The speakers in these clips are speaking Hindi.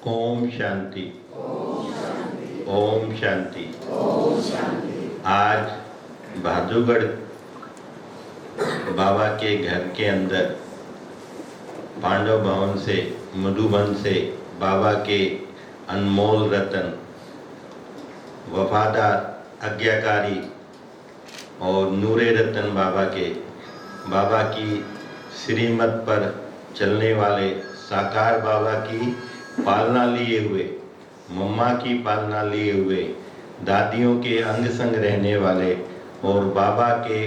ओम शांति। ओम शांति। आज भादुगढ़ बाबा के घर के अंदर पांडव भवन से, मधुबन से बाबा के अनमोल रतन, वफादार, आज्ञाकारी और नूरे रतन बाबा की श्रीमत पर चलने वाले साकार बाबा की पालना लिए हुए, मम्मा की पालना लिए हुए, दादियों के अंग संग रहने वाले और बाबा के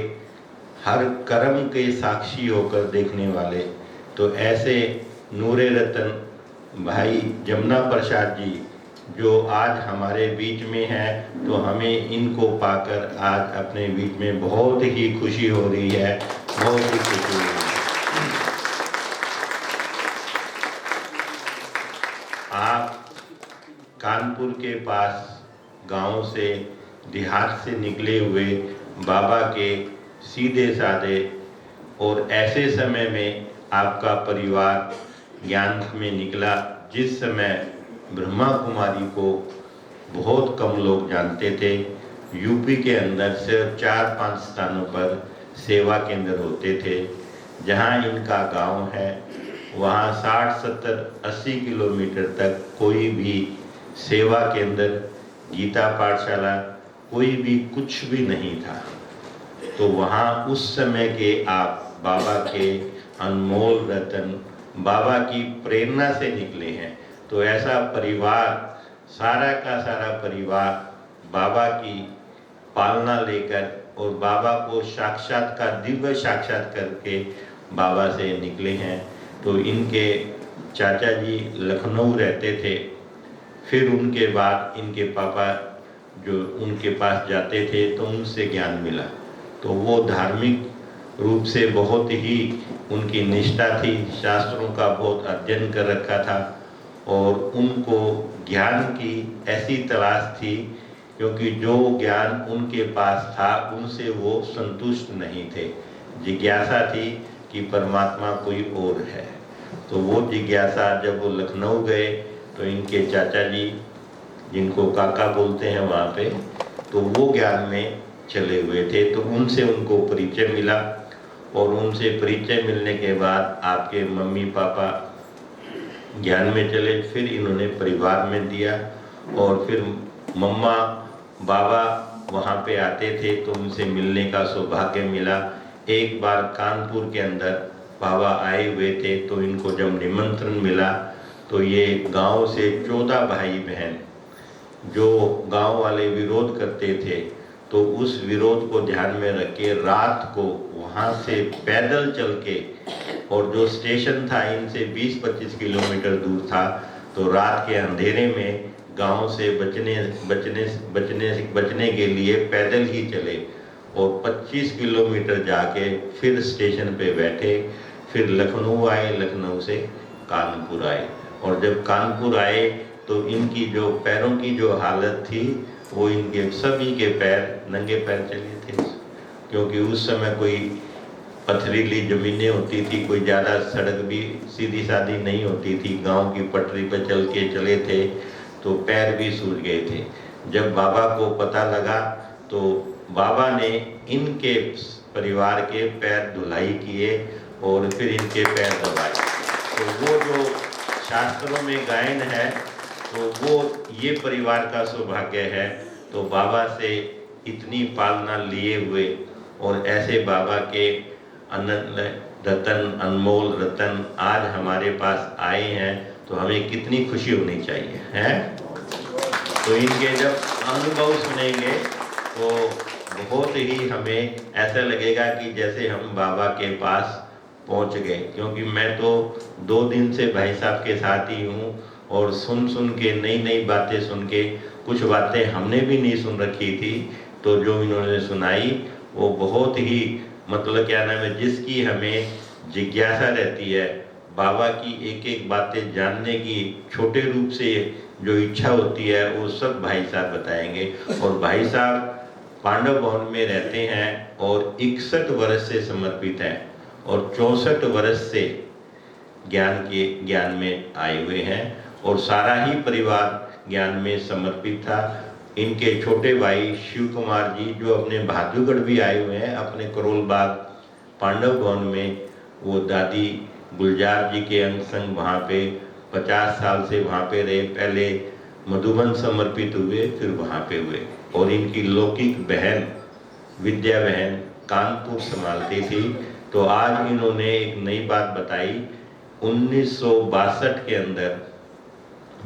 हर कर्म के साक्षी होकर देखने वाले, तो ऐसे नूरे रतन भाई जमुना प्रसाद जी जो आज हमारे बीच में हैं, तो हमें इनको पाकर आज अपने बीच में बहुत ही खुशी हो रही है, बहुत ही खुशी हो रही है। आप कानपुर के पास गांव से, देहात से निकले हुए बाबा के सीधे साधे, और ऐसे समय में आपका परिवार ज्ञान में निकला जिस समय ब्रह्मा कुमारी को बहुत कम लोग जानते थे। यूपी के अंदर सिर्फ 4-5 स्थानों पर सेवा केंद्र होते थे। जहां इनका गांव है वहां 60, 70, 80 किलोमीटर तक कोई भी सेवा केंद्र, गीता पाठशाला, कोई भी कुछ भी नहीं था। तो वहाँ उस समय के आप बाबा के अनमोल रतन, बाबा की प्रेरणा से निकले हैं। तो ऐसा परिवार, सारा का सारा परिवार बाबा की पालना लेकर और बाबा को साक्षात्कार, दिव्य साक्षात्कार करके बाबा से निकले हैं। तो इनके चाचा जी लखनऊ रहते थे, फिर उनके बाद इनके पापा जो उनके पास जाते थे तो उनसे ज्ञान मिला। तो वो धार्मिक रूप से बहुत ही उनकी निष्ठा थी, शास्त्रों का बहुत अध्ययन कर रखा था और उनको ज्ञान की ऐसी तलाश थी, क्योंकि जो ज्ञान उनके पास था उनसे वो संतुष्ट नहीं थे। जिज्ञासा थी कि परमात्मा कोई और है। तो वो जिज्ञासा, जब वो लखनऊ गए तो इनके चाचा जी, जिनको काका बोलते हैं वहाँ पे, तो वो ज्ञान में चले हुए थे। तो उनसे उनको परिचय मिला और उनसे परिचय मिलने के बाद आपके मम्मी पापा ज्ञान में चले, फिर इन्होंने परिवार में दिया और फिर मम्मा बाबा वहाँ पे आते थे तो उनसे मिलने का सौभाग्य मिला। एक बार कानपुर के अंदर बाबा आए हुए थे तो इनको जब निमंत्रण मिला तो ये गांव से 14 भाई बहन, जो गांव वाले विरोध करते थे, तो उस विरोध को ध्यान में रख के रात को वहाँ से पैदल चल के, और जो स्टेशन था इनसे 20-25 किलोमीटर दूर था, तो रात के अंधेरे में गांव से बचने के लिए पैदल ही चले और 25 किलोमीटर जाके फिर स्टेशन पे बैठे, फिर लखनऊ आए, लखनऊ से कानपुर आए। और जब कानपुर आए तो इनकी जो पैरों की जो हालत थी, वो इनके सभी के पैर नंगे पैर चले थे, क्योंकि उस समय कोई पथरीली ज़मीनें होती थी, कोई ज़्यादा सड़क भी सीधी सादी नहीं होती थी, गांव की पटरी पर चल के चले थे तो पैर भी सूज गए थे। जब बाबा को पता लगा तो बाबा ने इनके परिवार के पैर धुलाई किए और फिर इनके पैर दबाए। तो वो जो शास्त्रों में गायन है, तो वो ये परिवार का सौभाग्य है। तो बाबा से इतनी पालना लिए हुए और ऐसे बाबा के अनंत रतन, अनमोल रतन आज हमारे पास आए हैं, तो हमें कितनी खुशी होनी चाहिए है। तो इनके जब अनुभव सुनेंगे तो बहुत ही हमें ऐसा लगेगा कि जैसे हम बाबा के पास पहुंच गए, क्योंकि मैं तो 2 दिन से भाई साहब के साथ ही हूँ और सुन के नई बातें सुन के, कुछ बातें हमने भी नहीं सुन रखी थी, तो जो इन्होंने सुनाई वो बहुत ही, मतलब क्या नाम है, जिसकी हमें जिज्ञासा रहती है, बाबा की एक एक बातें जानने की छोटे रूप से जो इच्छा होती है, वो सब भाई साहब बताएंगे। और भाई साहब पांडव भवन में रहते हैं और 61 वर्ष से समर्पित हैं और 64 वर्ष से ज्ञान में आए हुए हैं और सारा ही परिवार ज्ञान में समर्पित था। इनके छोटे भाई शिव कुमार जी जो अपने भादुगढ़ भी आए हुए हैं, अपने करोल बाग पांडव भवन में वो दादी गुलजार जी के अंग संग वहाँ पे 50 साल से वहाँ पे रहे। पहले मधुबन समर्पित हुए, फिर वहाँ पे हुए। और इनकी लौकिक बहन विद्या बहन कानपुर संभालती थी। तो आज इन्होंने एक नई बात बताई, 1962 के अंदर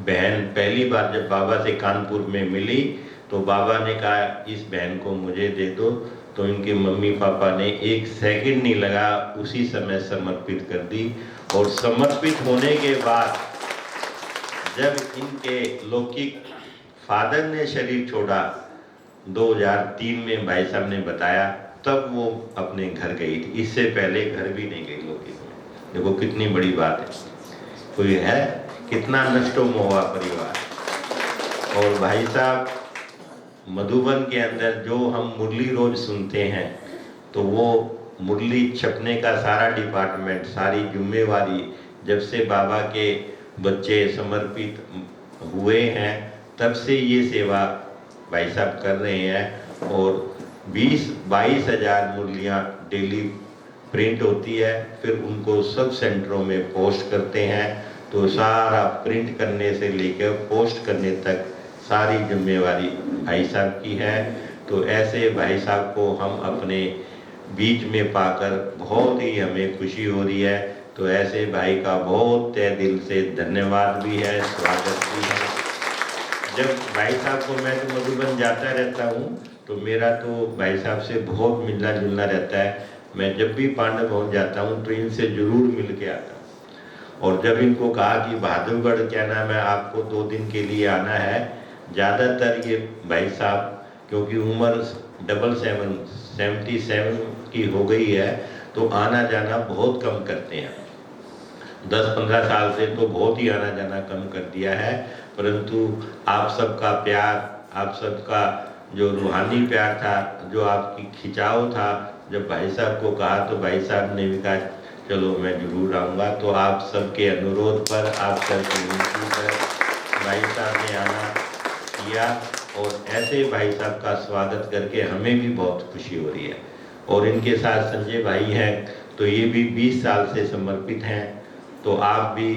बहन पहली बार जब बाबा से कानपुर में मिली तो बाबा ने कहा इस बहन को मुझे दे दो। तो इनके मम्मी पापा ने 1 सेकंड नहीं लगा, उसी समय समर्पित कर दी। और समर्पित होने के बाद जब इनके लौकिक फादर ने शरीर छोड़ा 2003 में, भाई साहब ने बताया, तब वो अपने घर गई थी। इससे पहले घर भी नहीं गई लौकिक में। देखो कितनी बड़ी बात है। कोई है कितना नष्टो मोहा परिवार। और भाई साहब मधुबन के अंदर जो हम मुरली रोज सुनते हैं, तो वो मुरली छपने का सारा डिपार्टमेंट, सारी जिम्मेवारी जब से बाबा के बच्चे समर्पित हुए हैं तब से ये सेवा भाई साहब कर रहे हैं। और 20-22 हज़ार मुरलियाँ डेली प्रिंट होती है, फिर उनको सब सेंटरों में पोस्ट करते हैं। तो सारा प्रिंट करने से लेकर पोस्ट करने तक सारी जिम्मेवारी भाई साहब की है। तो ऐसे भाई साहब को हम अपने बीच में पाकर बहुत ही हमें खुशी हो रही है। तो ऐसे भाई का बहुत तहे दिल से धन्यवाद भी है, स्वागत भी है। जब भाई साहब को, मैं तो मधुबन जाता रहता हूँ, तो मेरा तो भाई साहब से बहुत मिलना जुलना रहता है। मैं जब भी पांडव भवन जाता हूँ तो इनसे जरूर मिल के आता हूँ। और जब इनको कहा कि बहादुरगढ़ क्या नाम है, आपको 2 दिन के लिए आना है, ज़्यादातर ये भाई साहब क्योंकि उम्र 77 की हो गई है, तो आना जाना बहुत कम करते हैं। 10-15 साल से तो बहुत ही आना जाना कम कर दिया है। परंतु आप सबका प्यार, आप सबका जो रूहानी प्यार था, जो आपकी खिंचाव था, जब भाई साहब को कहा तो भाई साहब ने भी कहा चलो मैं जरूर आऊँगा। तो आप सबके अनुरोध पर, आप सबकी विनती पर भाई साहब ने आना किया। और ऐसे भाई साहब का स्वागत करके हमें भी बहुत खुशी हो रही है। और इनके साथ संजय भाई हैं, तो ये भी 20 साल से समर्पित हैं। तो आप भी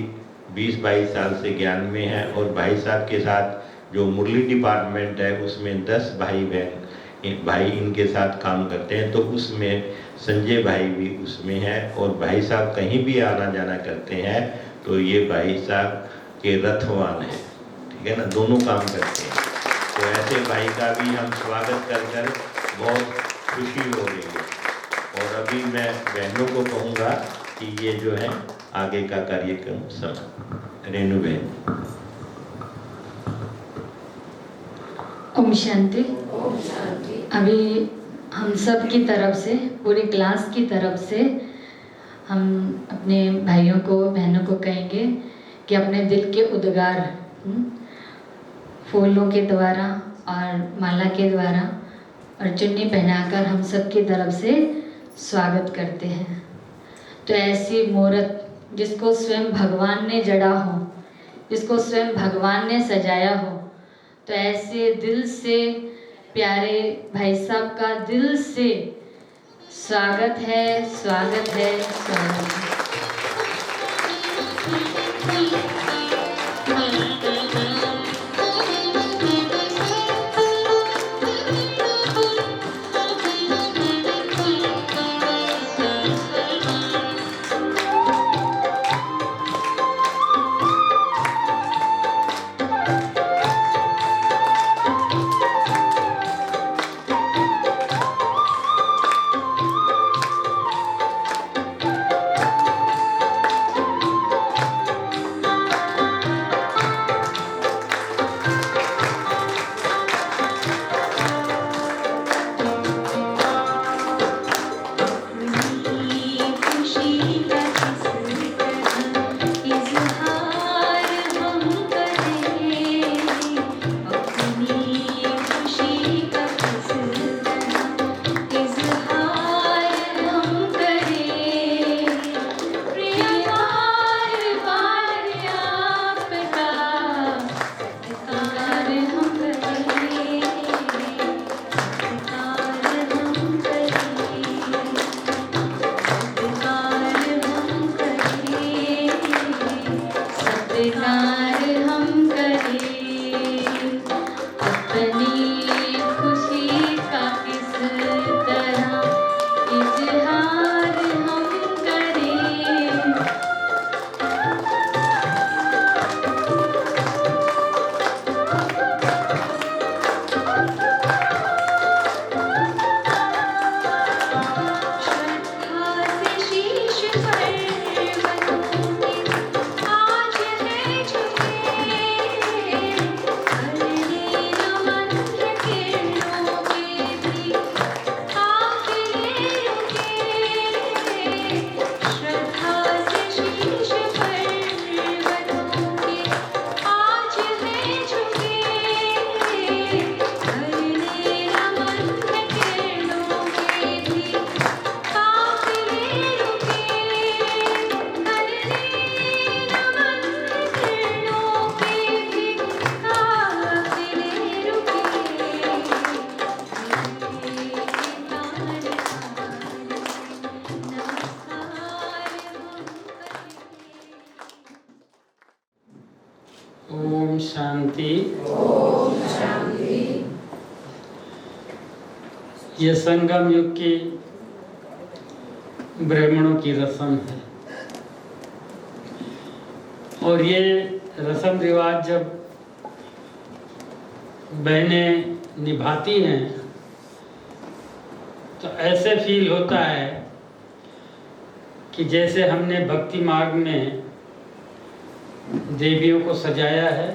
20-22 साल से ज्ञान में हैं। और भाई साहब के साथ जो मुरली डिपार्टमेंट है उसमें 10 भाई बहन भाई इनके साथ काम करते हैं। तो उसमें संजय भाई भी उसमें है। और भाई साहब कहीं भी आना जाना करते हैं तो ये भाई साहब के रथवान हैं, ठीक है ना, दोनों काम करते हैं। तो ऐसे भाई का भी हम स्वागत कर बहुत खुशी हो रही है। और अभी मैं बहनों को कहूँगा कि ये जो है आगे का कार्यक्रम सब रेणु बहन। ओम शांति। अभी हम सब की तरफ से, पूरी क्लास की तरफ से हम अपने भाइयों को बहनों को कहेंगे कि अपने दिल के उद्गार फूलों के द्वारा और माला के द्वारा और चुन्नी पहनाकर हम सब की तरफ से स्वागत करते हैं। तो ऐसी मूर्त जिसको स्वयं भगवान ने जड़ा हो, जिसको स्वयं भगवान ने सजाया हो, तो ऐसे दिल से प्यारे भाई साहब का दिल से स्वागत है, स्वागत है, स्वागत है। इजहार हम करें अपनी खुशी का किस तरह इजहार हम करें। श्रद्धा से शीश पर बनूंगी आज है झुके करने नमन है किरणों के भी काफिले रुके। श्रद्धा से शीश पर बनूंगी आज है झुके करने नमन है किरणों के भी काफिले रुके। करने नमन है किरणों के भी काफिले ओम शांति। ये संगम युग की ब्राह्मणों की रस्म है और ये रस्म रिवाज जब बहनें निभाती हैं तो ऐसे फील होता है कि जैसे हमने भक्ति मार्ग में देवियों को सजाया है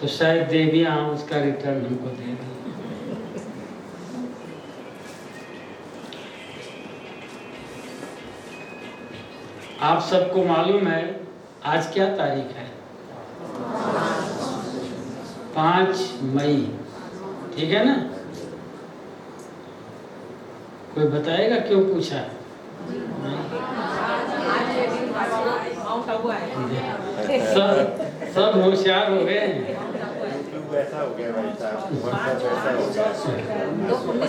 तो शायद देवियां उसका रिटर्न हमको दे रही हैं। आप सबको मालूम है आज क्या तारीख है? 5 मई, ठीक है ना? कोई बताएगा क्यों पूछा है? सब होशियार हो गए हैं। ऐसा हो गया भाई साहब, WhatsApp ऐसा हो गया।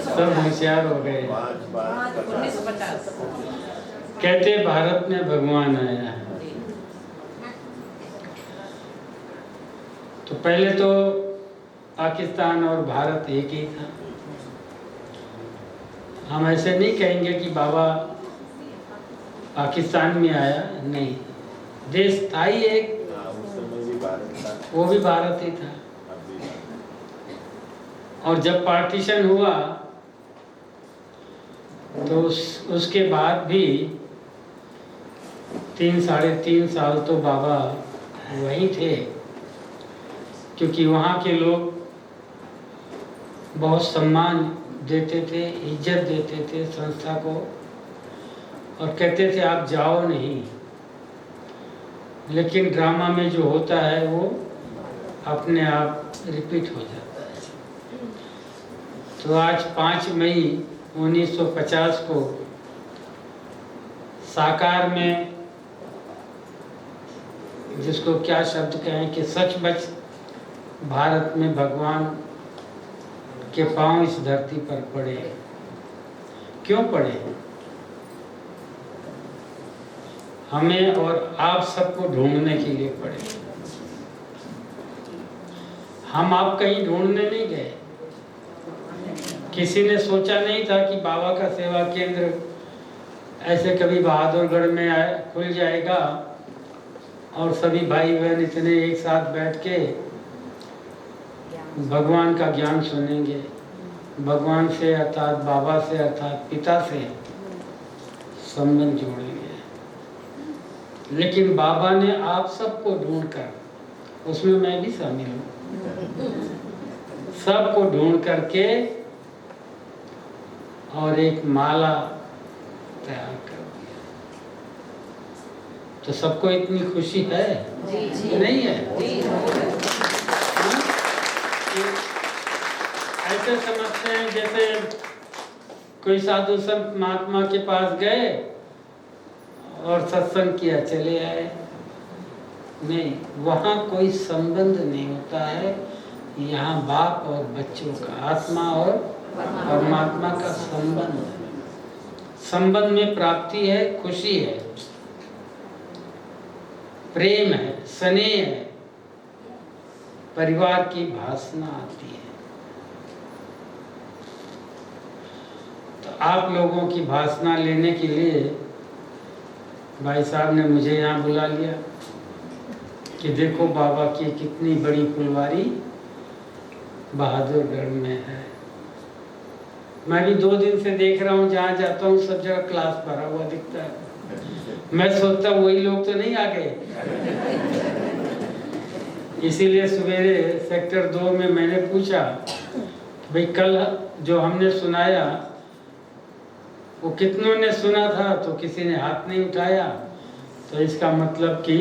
सब होशियार हो गए। 5 कहते भारत में भगवान आया है। तो पहले तो पाकिस्तान और भारत एक ही था। हम ऐसे नहीं कहेंगे कि बाबा पाकिस्तान में आया, नहीं, देश था ही एक, वो भी भारत ही था। और जब पार्टीशन हुआ तो उसके बाद भी 3-3.5 साल तो बाबा वहीं थे, क्योंकि वहाँ के लोग बहुत सम्मान देते थे, इज्जत देते थे संस्था को, और कहते थे आप जाओ नहीं। लेकिन ड्रामा में जो होता है वो अपने आप रिपीट हो जाता है। तो आज 5 मई 1950 को साकार में, जिसको क्या शब्द कहें, कि सचमुच भारत में भगवान के पांव इस धरती पर पड़े। क्यों पड़े? हमें और आप सबको ढूंढने के लिए पड़े। हम आप कहीं ढूंढने नहीं गए। किसी ने सोचा नहीं था कि बाबा का सेवा केंद्र ऐसे कभी बहादुरगढ़ में खुल जाएगा और सभी भाई बहन इतने एक साथ बैठ के भगवान का ज्ञान सुनेंगे, भगवान से अर्थात बाबा से अर्थात पिता से संबंध जोड़ेंगे। लेकिन बाबा ने आप सबको ढूंढकर, उसमें मैं भी शामिल हूँ, सबको ढूंढ करके और एक माला तैयार कर दिया। तो सबको इतनी खुशी है? जी। नहीं है? ऐसे समझते हैं जैसे कोई साधु संत महात्मा के पास गए और सत्संग किया, चले आए। नहीं, वहाँ कोई संबंध नहीं होता है। यहाँ बाप और बच्चों का, आत्मा और परमात्मा का संबंध है। संबंध में प्राप्ति है, खुशी है। प्रेम है, स्नेह है, परिवार की भावना आती है। तो आप लोगों की भावना लेने के लिए भाई साहब ने मुझे यहाँ बुला लिया कि देखो बाबा की कितनी बड़ी फुलवारी बहादुरगढ़ में है। मैं भी 2 दिन से देख रहा हूँ, जहाँ जाता हूँ सब जगह क्लास भरा हुआ दिखता है। मैं सोचता वही लोग तो नहीं आ गए, इसीलिए सवेरे सेक्टर 2 में मैंने पूछा भाई कल जो हमने सुनाया वो कितनों ने सुना था, तो किसी ने हाथ नहीं उठाया, तो इसका मतलब कि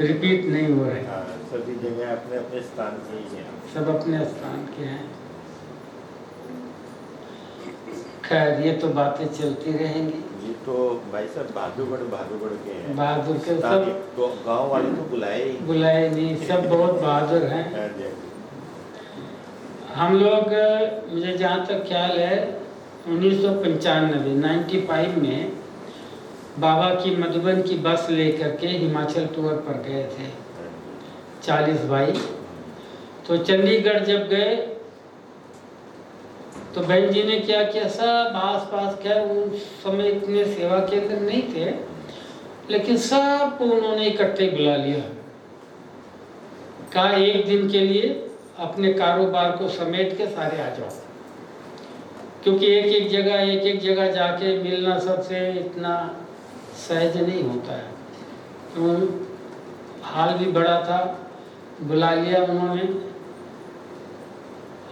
रिपीट नहीं हो रहे। सभी जगह अपने अपने स्थान के ही हैं। सब अपने स्थान के हैं। खैर ये तो बातें चलती रहेंगी। ये तो भाई साहब बहादुरगढ़ के हैं। बहादुर के ताकि सब तो गांव वाले तो बुलाए नहीं, सब बहुत बहादुर हैं। हाँ जी। हम लोग, मुझे जहाँ तक ख्याल है 1995 में बाबा की मधुबन की बस लेकर के हिमाचल टूर पर गए थे 40 भाई। तो चंडीगढ़ जब गए तो बहन जी ने क्या किया, सब आस पास क्या उस समय इतने सेवा केंद्र नहीं थे, लेकिन सबको उन्होंने इकट्ठे बुला लिया। कहा एक दिन के लिए अपने कारोबार को समेट के सारे आ जाओ, क्योंकि एक एक जगह जाके मिलना सबसे इतना सहज नहीं होता है। तो हाल भी बड़ा था, बुला लिया उन्होंने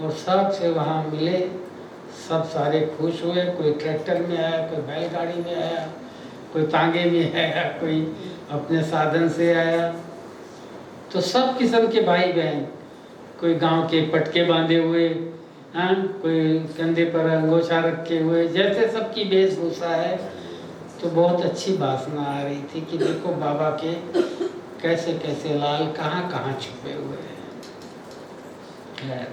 और सब से वहाँ मिले। सब सारे खुश हुए, कोई ट्रैक्टर में आया, कोई बैलगाड़ी में आया, कोई तांगे में आया, कोई अपने साधन से आया। तो सब किस्म के भाई बहन, कोई गांव के पटके बांधे हुए, हाँ, कोई कंधे पर अंगोछा रखे हुए, जैसे सबकी वेशभूषा है। तो बहुत अच्छी वासना आ रही थी कि देखो बाबा के कैसे कैसे लाल कहाँ कहाँ छुपे हुए हैं।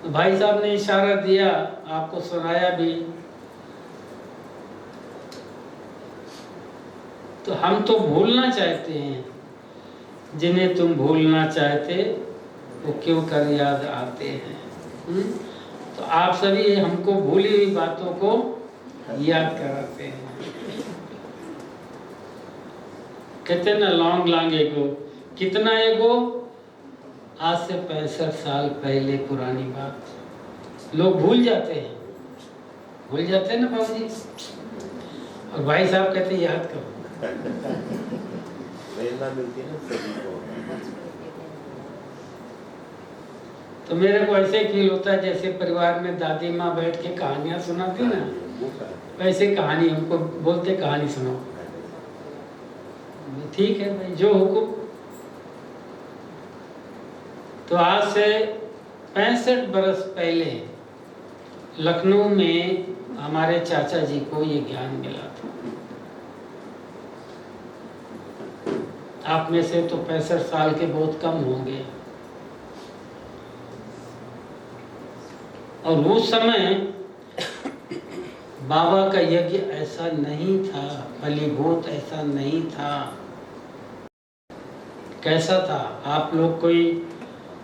भाई साहब ने इशारा दिया, आपको सुनाया भी। तो हम तो भूलना चाहते हैं, जिन्हें तुम भूलना चाहते वो क्यों कर याद आते हैं। तो आप सभी हमको भूली हुई बातों को याद कराते हैं। कहते हैं ना लॉन्ग एगो, कितना एगो, आज से 65 साल पहले पुरानी बात लोग भूल जाते हैं ना बाबू जी। और भाई साहब कहते याद करो। प्रेरणा मिलती है ना सभी को। तो मेरे को ऐसे फील होता है जैसे परिवार में दादी माँ बैठ के कहानियां सुनाती ना, वैसे कहानी हमको बोलते कहानी सुनाओ। ठीक है भाई, जो हुकुम। तो आज से 65 बरस पहले लखनऊ में हमारे चाचा जी को ये ज्ञान मिला था। आप में से तो 65 साल के बहुत कम होंगे। और उस समय बाबा का यज्ञ ऐसा नहीं था, फलीभूत ऐसा नहीं था। कैसा था, आप लोग कोई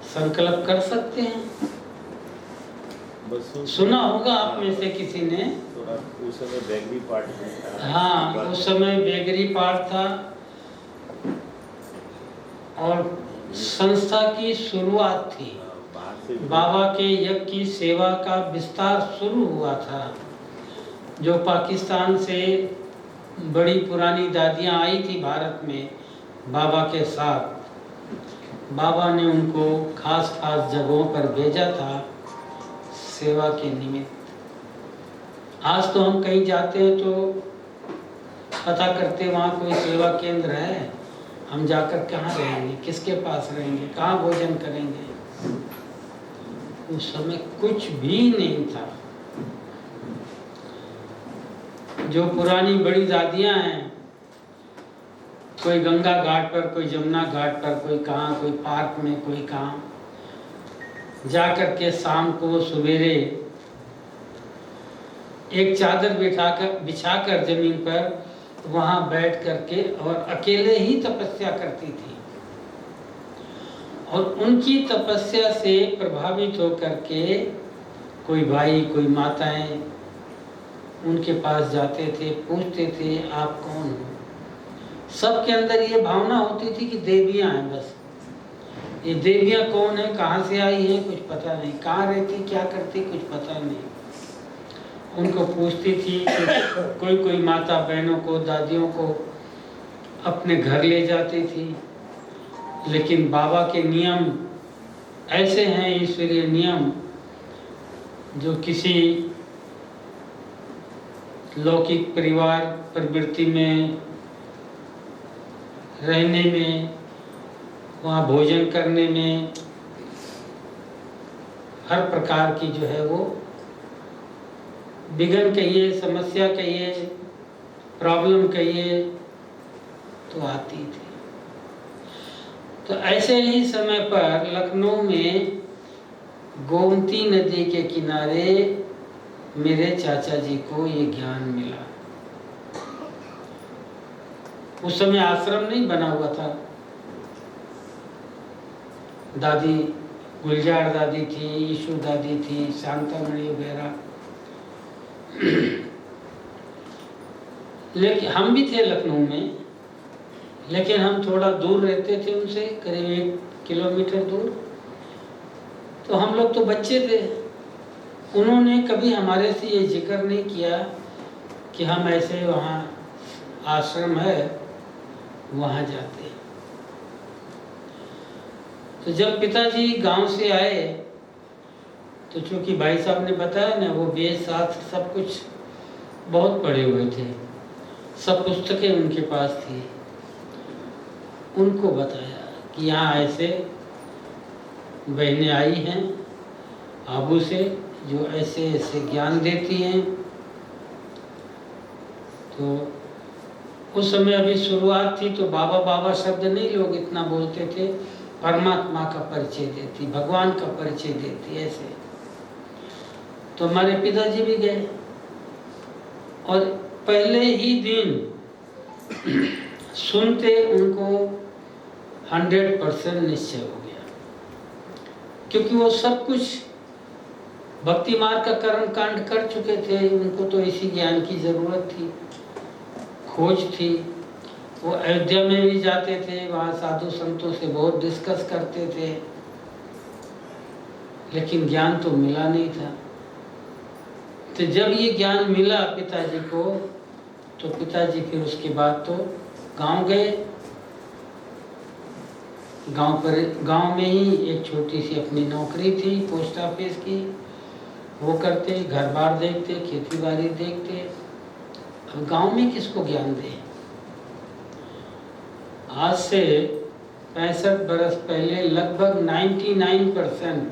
संकल्प कर सकते हैं? सुना होगा आप में से किसी ने। उस समय बेगरी पार्ट था। हाँ, उस समय बेगरी पार्ट था और संस्था की शुरुआत थी। बाबा के यज्ञ की सेवा का विस्तार शुरू हुआ था। जो पाकिस्तान से बड़ी पुरानी दादियाँ आई थी भारत में बाबा के साथ, बाबा ने उनको खास खास जगहों पर भेजा था सेवा के निमित्त। आज तो हम कहीं जाते हैं तो पता करते वहाँ कोई सेवा केंद्र है, हम जाकर कहाँ रहेंगे, किसके पास रहेंगे, कहाँ भोजन करेंगे। उस समय कुछ भी नहीं था। जो पुरानी बड़ी दादियाँ हैं, कोई गंगा घाट पर, कोई जमुना घाट पर, कोई कहाँ, कोई पार्क में, कोई कहाँ, जाकर के शाम को सवेरे एक चादर बिछाकर जमीन पर वहाँ बैठ करके और अकेले ही तपस्या करती थी। और उनकी तपस्या से प्रभावित होकर के कोई भाई, कोई माताएं उनके पास जाते थे, पूछते थे आप कौन हो। सबके अंदर ये भावना होती थी कि देवियां हैं, बस ये देवियां कौन है, कहाँ से आई हैं, कुछ पता नहीं, कहाँ रहती, क्या करती, कुछ पता नहीं। उनको पूछती थी कि कोई माता बहनों को, दादियों को अपने घर ले जाती थी। लेकिन बाबा के नियम ऐसे हैं, ईश्वरीय नियम, जो किसी लौकिक परिवार प्रवृत्ति में रहने में, वहाँ भोजन करने में, हर प्रकार की जो है वो विघ्न कहिए, समस्या कहिए, प्रॉब्लम कहिए, तो आती थी। तो ऐसे ही समय पर लखनऊ में गोमती नदी के किनारे मेरे चाचा जी को ये ज्ञान मिला। उस समय आश्रम नहीं बना हुआ था। दादी गुलजार दादी थी, ईशु दादी थी, शांतामणि वगैरह, लेकिन हम भी थे लखनऊ में, लेकिन हम थोड़ा दूर रहते थे उनसे, करीब 1 किलोमीटर दूर। तो हम लोग तो बच्चे थे। उन्होंने कभी हमारे से ये जिक्र नहीं किया कि हम ऐसे वहाँ आश्रम है वहाँ जाते हैं। तो जब पिताजी गांव से आए तो चूंकि भाई साहब ने बताया ना, वो वेद शास्त्र सब कुछ बहुत पढ़े हुए थे, सब पुस्तकें उनके पास थी। उनको बताया कि यहाँ ऐसे बहनें आई हैं आबू से, जो ऐसे ऐसे ज्ञान देती हैं। तो उस समय अभी शुरुआत थी, तो बाबा बाबा शब्द नहीं लोग इतना बोलते थे, परमात्मा का परिचय देती, भगवान का परिचय देती, ऐसे। तो हमारे पिताजी भी गए और पहले ही दिन सुनते उनको 100% निश्चय हो गया, क्योंकि वो सब कुछ भक्ति मार्ग का कर्म कांड कर चुके थे। उनको तो इसी ज्ञान की जरूरत थी, खोज थी। वो अयोध्या में भी जाते थे, वहाँ साधु संतों से बहुत डिस्कस करते थे, लेकिन ज्ञान तो मिला नहीं था। तो जब ये ज्ञान मिला पिताजी को, तो पिताजी फिर उसके बाद तो गांव गए। गांव में ही एक छोटी सी अपनी नौकरी थी पोस्ट ऑफिस की, वो करते, घर बार देखते, खेती बाड़ी देखते। अब गांव में किसको ज्ञान दे। आज से 65 बरस पहले लगभग 99%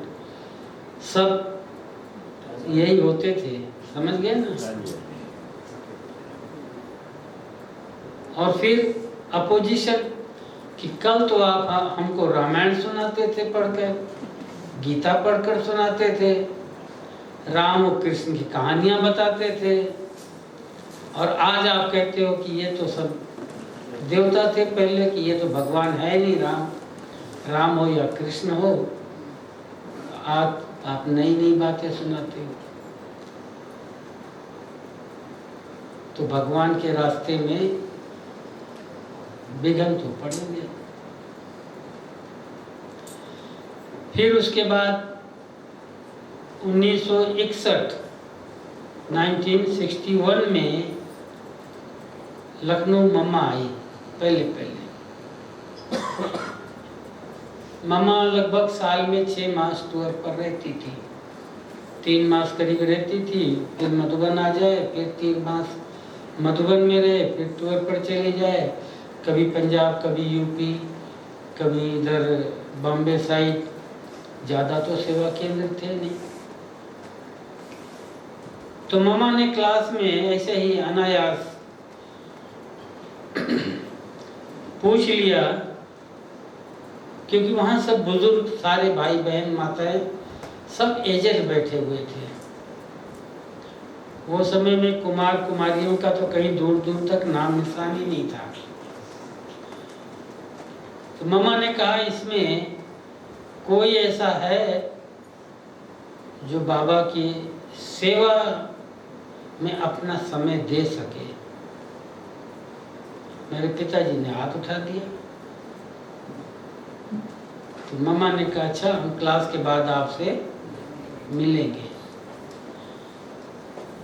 सब यही होते थे, समझ गए ना। और फिर अपोजिशन कि कल तो आप हमको रामायण सुनाते थे पढ़कर, गीता पढ़कर सुनाते थे, राम और कृष्ण की कहानियां बताते थे, और आज आप कहते हो कि ये तो सब देवता थे पहले, कि ये तो भगवान है नहीं, राम हो या कृष्ण हो, आज आप नई नई बातें सुनाते हो। तो भगवान के रास्ते में विघ्न तो पड़ेंगे। फिर उसके बाद 1961 में लखनऊ मम्मा आई। पहले मम्मा लगभग साल में 6 मास टूर पर रहती थी। 3 मास करीब रहती थी, फिर मधुबन आ जाए, फिर 3 मास मधुबन में रहे, फिर टूर पर चले जाए, कभी पंजाब, कभी यूपी, कभी इधर बॉम्बे साइड। ज़्यादा तो सेवा केंद्र थे नहीं। तो मामा ने क्लास में ऐसे ही अनायास पूछ लिया, क्योंकि वहाँ सब बुजुर्ग, सारे भाई बहन माताएं सब एजेड बैठे हुए थे। वो समय में कुमार कुमारियों का तो कहीं दूर दूर तक नाम निशान ही नहीं था। तो मम्मा ने कहा इसमें कोई ऐसा है जो बाबा की सेवा में अपना समय दे सके। मेरे पिताजी ने हाथ उठा दिया। तो मम्मा ने कहा अच्छा हम क्लास के बाद आपसे मिलेंगे।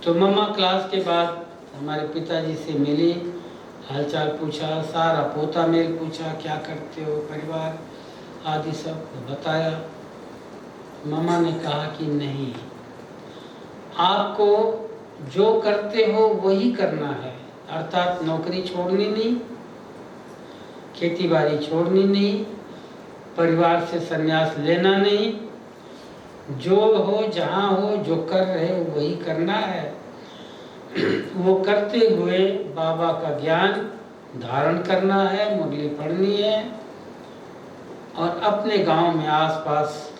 तो मम्मा क्लास के बाद हमारे पिताजी से मिली, हालचाल पूछा, सारा पोता मेल पूछा, क्या करते हो, परिवार आदि सब बताया। मम्मा ने कहा कि नहीं, आपको जो करते हो वही करना है, अर्थात नौकरी छोड़नी नहीं, खेती बाड़ी छोड़नी नहीं, परिवार से संन्यास लेना नहीं, जो हो जहाँ हो जो कर रहे हो वही करना है। वो करते हुए बाबा का ज्ञान धारण करना है, मुरली पढ़नी है और अपने गांव में आसपास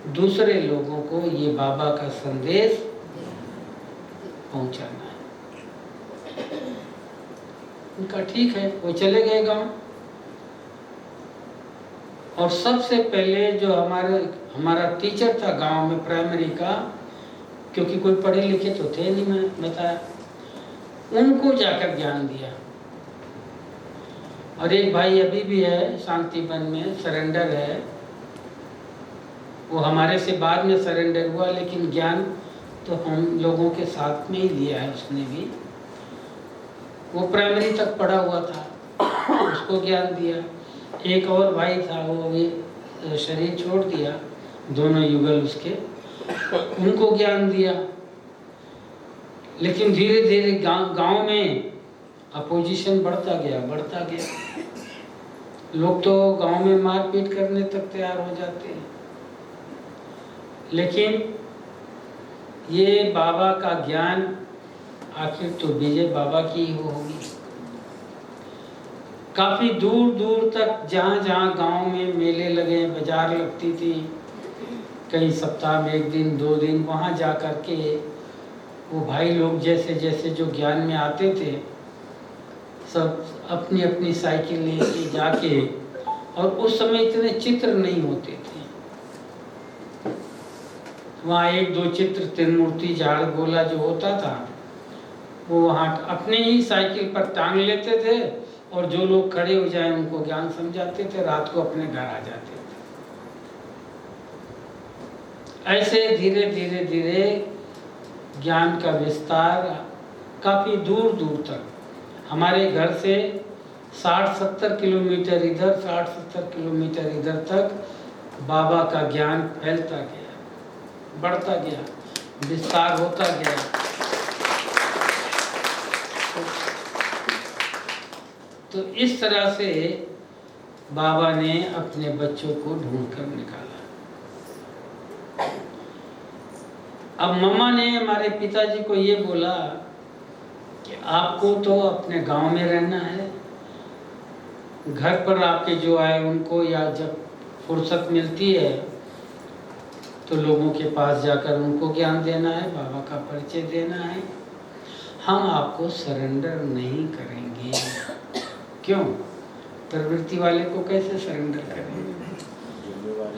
दूसरे लोगों को ये बाबा का संदेश पहुंचाना है। उनका ठीक है, वो चले गए गांव। और सबसे पहले जो हमारा टीचर था गांव में प्राइमरी का, क्योंकि कोई पढ़े लिखे तो थे नहीं, मैं बताया, उनको जाकर ज्ञान दिया। और एक भाई अभी भी है शांतिवन में, सरेंडर है, वो हमारे से बाद में सरेंडर हुआ, लेकिन ज्ञान तो हम लोगों के साथ में ही लिया है उसने भी। वो प्राइमरी तक पढ़ा हुआ था, उसको ज्ञान दिया। एक और भाई था, वो भी शरीर छोड़ दिया, दोनों युगल उसके, उनको ज्ञान दिया। लेकिन धीरे धीरे गांव में अपोजिशन बढ़ता गया। लोग तो गांव में मारपीट करने तक तैयार हो जाते हैं। लेकिन ये बाबा का ज्ञान आखिर तो विजय बाबा की ही होगी। काफ़ी दूर दूर तक जहाँ गांव में मेले लगे, बाजार लगती थी, कई सप्ताह में 1 दिन 2 दिन, वहाँ जा कर के वो भाई लोग जैसे जैसे जो ज्ञान में आते थे, सब अपनी अपनी साइकिल लेके जाके, और उस समय इतने चित्र नहीं होते थे, वहाँ 1-2 चित्र, त्रिमूर्ति, झाड़ गोला जो होता था, वो वहाँ अपने ही साइकिल पर टांग लेते थे और जो लोग खड़े हो जाए उनको ज्ञान समझाते थे, रात को अपने घर आ जाते थे। ऐसे धीरे धीरे धीरे ज्ञान का विस्तार काफ़ी दूर दूर तक, हमारे घर से 60-70 किलोमीटर इधर, 60-70 किलोमीटर इधर तक बाबा का ज्ञान फैलता गया, बढ़ता गया, विस्तार होता गया। तो इस तरह से बाबा ने अपने बच्चों को ढूंढ कर निकाला। अब मम्मा ने हमारे पिताजी को ये बोला कि आपको तो अपने गांव में रहना है, घर पर आपके जो आए उनको, या जब फुर्सत मिलती है तो लोगों के पास जाकर उनको ज्ञान देना है, बाबा का परिचय देना है। हम आपको सरेंडर नहीं करेंगे। क्यों? प्रवृत्ति वाले को कैसे सरेंडर करेंगे?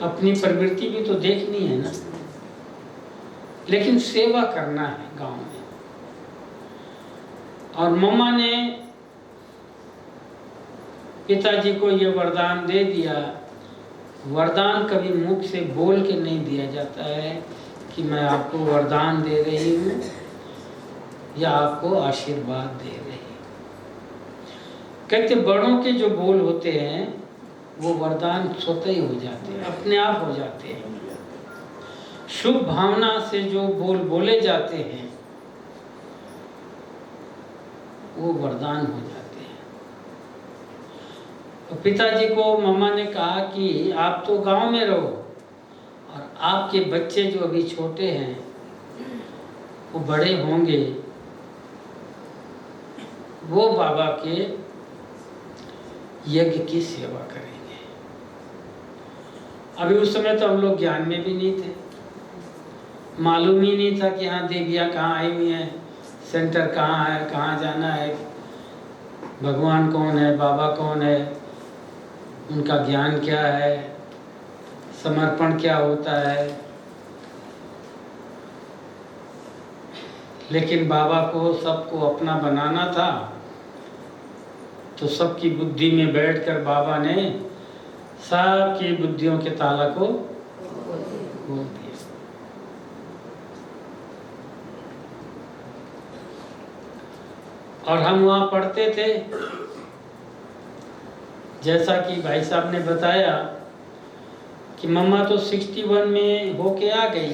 अपनी प्रवृत्ति भी तो देखनी है ना, लेकिन सेवा करना है गांव में। और मम्मा ने पिताजी को ये वरदान दे दिया। वरदान कभी मुख से बोल के नहीं दिया जाता है कि मैं आपको वरदान दे रही हूँ या आपको आशीर्वाद दे रही हूँ। कहते बड़ों के जो बोल होते हैं वो वरदान स्वतः ही हो जाते हैं, अपने आप हो जाते हैं। शुभ भावना से जो बोल बोले जाते हैं वो वरदान हो जाते हैं। तो पिताजी को मम्मा ने कहा कि आप तो गांव में रहो और आपके बच्चे जो अभी छोटे हैं वो बड़े होंगे, वो बाबा के यज्ञ की सेवा करेंगे। अभी उस समय तो हम लोग ज्ञान में भी नहीं थे, मालूम ही नहीं था कि हाँ देवियाँ कहाँ आई हुई हैं, सेंटर कहाँ है, कहाँ जाना है, भगवान कौन है, बाबा कौन है, उनका ज्ञान क्या है, समर्पण क्या होता है। लेकिन बाबा को सबको अपना बनाना था, तो सबकी बुद्धि में बैठकर बाबा ने सबकी बुद्धियों के ताला को खोल दिया। और हम वहाँ पढ़ते थे, जैसा कि भाई साहब ने बताया कि मम्मा तो 61 में होके आ गई,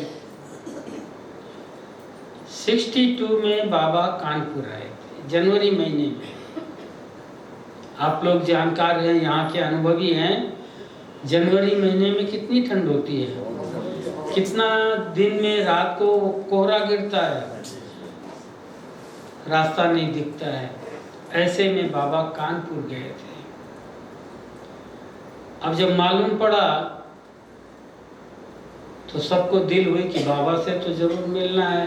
62 में बाबा कानपुर आए थे जनवरी महीने में। आप लोग जानकार हैं, यहाँ के अनुभवी हैं, जनवरी महीने में कितनी ठंड होती है, कितना दिन में रात को कोहरा गिरता है, रास्ता नहीं दिखता है। ऐसे में बाबा कानपुर गए थे। अब जब मालूम पड़ा तो सबको दिल हुई कि बाबा से तो जरूर मिलना है।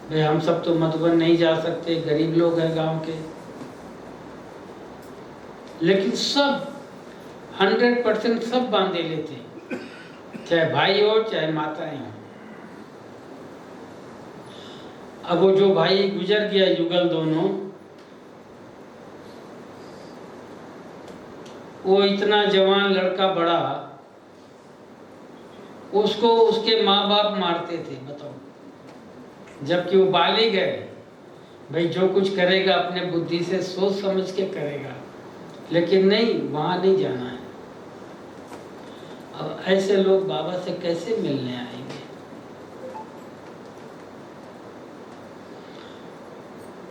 भाई हम सब तो मधुबन नहीं जा सकते, गरीब लोग हैं गांव के, लेकिन सब 100% सब बांधेले थे, चाहे भाई हो चाहे माताएं हो। अब वो जो भाई गुजर गया युगल दोनों, वो इतना जवान लड़का बड़ा, उसको उसके माँ बाप मारते थे, बताओ, जबकि वो बालिग है। भाई जो कुछ करेगा अपने बुद्धि से सोच समझ के करेगा, लेकिन नहीं, वहां नहीं जाना है। अब ऐसे लोग बाबा से कैसे मिलने आएंगे?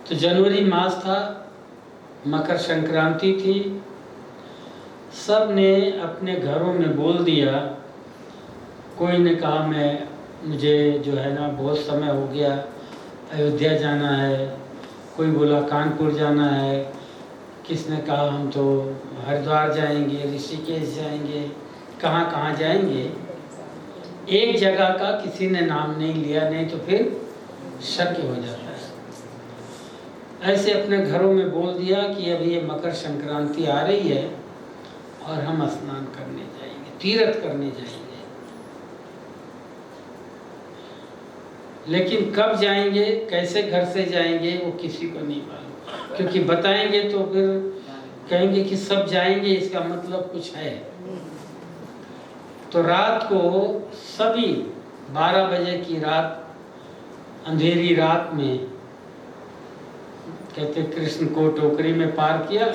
तो जनवरी मास था, मकर संक्रांति थी, सब ने अपने घरों में बोल दिया। कोई ने कहा मुझे जो है ना बहुत समय हो गया, अयोध्या जाना है, कोई बोला कानपुर जाना है, किसने कहा हम तो हरिद्वार जाएंगे, ऋषिकेश जाएंगे, कहाँ कहाँ जाएंगे। एक जगह का किसी ने नाम नहीं लिया, नहीं तो फिर शक हो जाता है। ऐसे अपने घरों में बोल दिया कि अभी ये मकर संक्रांति आ रही है और हम स्नान करने जाएंगे, तीर्थ करने जाएंगे। लेकिन कब जाएंगे, कैसे घर से जाएंगे, वो किसी को नहीं मालूम, क्योंकि बताएंगे तो फिर कहेंगे कि सब जाएंगे, इसका मतलब कुछ है। तो रात को सभी 12 बजे की रात, अंधेरी रात में, कहते कृष्ण को टोकरी में पार किया।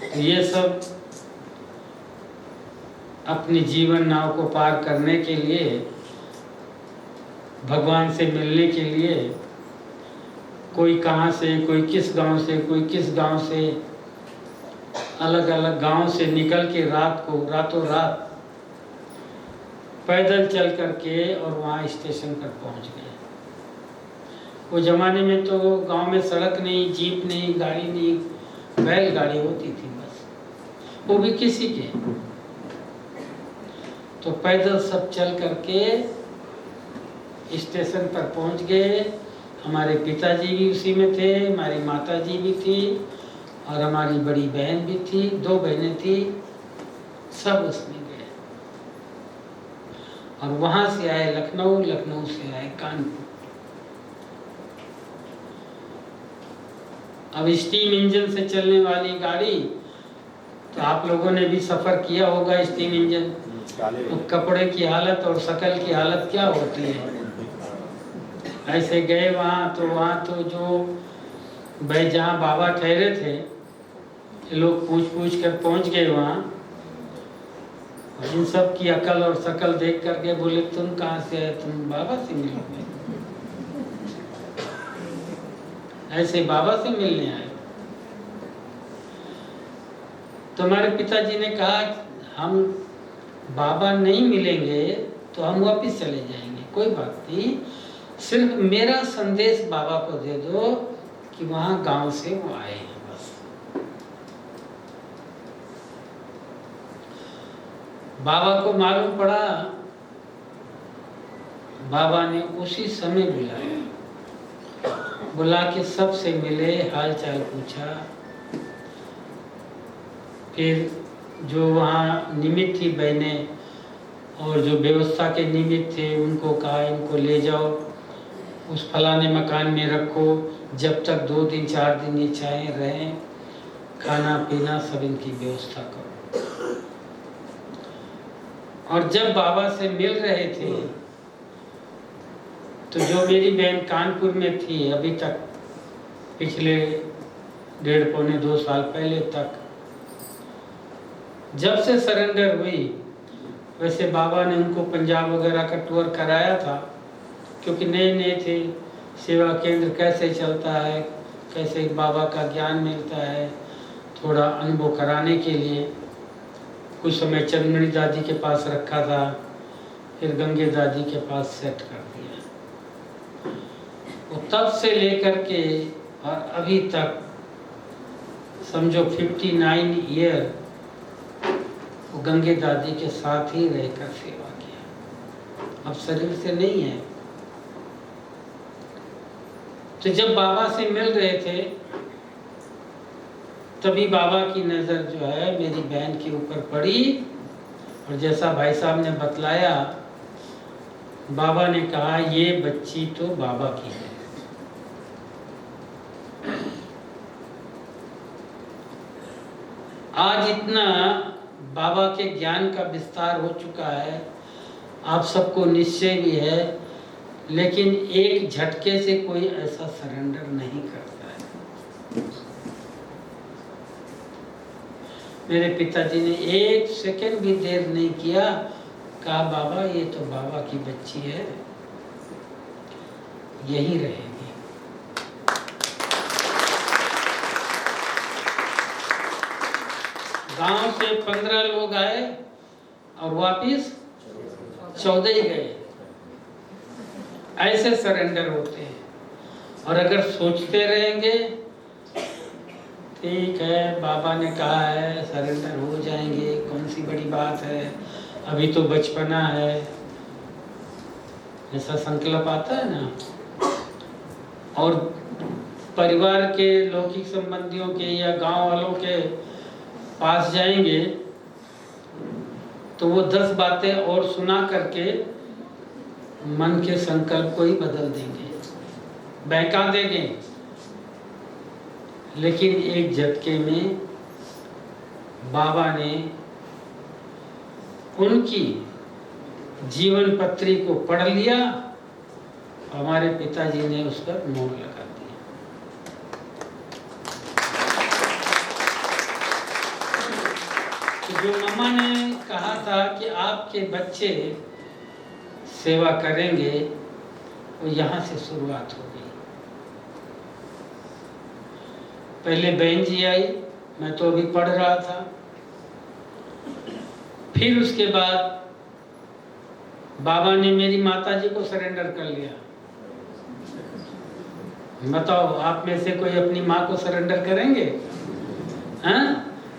तो ये सब अपनी जीवन नाव को पार करने के लिए, भगवान से मिलने के लिए, कोई कहाँ से, कोई किस गांव से, कोई किस गांव से, अलग अलग गांव से निकल के रात को, रातों रात पैदल चल करके और वहाँ स्टेशन पर पहुँच गए। वो जमाने में तो गांव में सड़क नहीं, जीप नहीं, गाड़ी नहीं, बैलगाड़ी होती थी बस, वो भी किसी के। तो पैदल सब चल करके स्टेशन पर पहुंच गए। हमारे पिताजी भी उसी में थे, हमारी माताजी भी थी और हमारी बड़ी बहन भी थी, 2 बहनें थी, सब उसमें गए। और वहां से आए लखनऊ, लखनऊ से आए कानपुर। अब स्टीम इंजन से चलने वाली गाड़ी, तो आप लोगों ने भी सफर किया होगा स्टीम इंजन, तो कपड़े की हालत और शकल की हालत क्या होती है। ऐसे गए वहाँ तो जो भाई जहाँ बाबा ठहरे थे, लोग पूछ कर पहुँच गए वहाँ। इन सब की अकल और शकल देख करके बोले, तुम कहाँ से आए, तुम बाबा से मिलोगे। ऐसे बाबा से मिलने आए। तो हमारे पिताजी ने कहा, हम बाबा नहीं मिलेंगे तो हम वापिस चले जाएंगे, कोई बात नहीं, सिर्फ मेरा संदेश बाबा को दे दो कि वहाँ गांव से वो आए हैं बस। बाबा को मालूम पड़ा बाबा ने उसी समय बुलाया, बुला के सबसे मिले, हाल चाल पूछा। फिर जो वहाँ निमित्त थी बहनें और जो व्यवस्था के निमित्त थे उनको कहा इनको ले जाओ, उस फलाने मकान में रखो, जब तक 2 दिन 4 दिन ये चाहे रहें, खाना पीना सब इनकी व्यवस्था करो। और जब बाबा से मिल रहे थे तो जो मेरी बहन कानपुर में थी अभी तक, पिछले 1.5 पौने 2 साल पहले तक, जब से सरेंडर हुई, वैसे बाबा ने उनको पंजाब वगैरह का टूर कराया था, क्योंकि नए नए थे, सेवा केंद्र कैसे चलता है, कैसे बाबा का ज्ञान मिलता है, थोड़ा अनुभव कराने के लिए। कुछ समय चंद्रमणि दादी के पास रखा था, फिर गंगे दादी के पास सेट कर दिया। वो तब से लेकर के और अभी तक समझो 59 ईयर वो गंगे दादी के साथ ही रहकर सेवा किया। अब शरीर से नहीं है। तो जब बाबा से मिल रहे थे तभी बाबा की नज़र जो है मेरी बहन के ऊपर पड़ी, और जैसा भाई साहब ने बतलाया, बाबा ने कहा ये बच्ची तो बाबा की है। आज इतना बाबा के ज्ञान का विस्तार हो चुका है, आप सबको निश्चय भी है, लेकिन एक झटके से कोई ऐसा सरेंडर नहीं करता है। मेरे पिताजी ने 1 सेकंड भी देर नहीं किया, कहा बाबा ये तो बाबा की बच्ची है, यही रहेगी। गांव से 15 लोग आए और वापिस 14 ही गए। ऐसे सरेंडर होते हैं। और अगर सोचते रहेंगे ठीक है बाबा ने कहा है सरेंडर हो जाएंगे, कौन सी बड़ी बात है, अभी तो बचपना है, ऐसा संकल्प आता है ना। और परिवार के लौकिक संबंधियों के या गांव वालों के पास जाएंगे तो वो 10 बातें और सुना करके मन के संकल्प को ही बदल देंगे, बहका देंगे। लेकिन एक झटके में बाबा ने उनकी जीवन पत्री को पढ़ लिया, हमारे पिताजी ने उस पर मोहर लगा दिया। तो जो मामा ने कहा था कि आपके बच्चे सेवा करेंगे, वो यहाँ से शुरुआत हो गई। पहले बहन जी आई, मैं तो अभी पढ़ रहा था। फिर उसके बाद बाबा ने मेरी माता जी को सरेंडर कर लिया। बताओ आप में से कोई अपनी माँ को सरेंडर करेंगे? हाँ,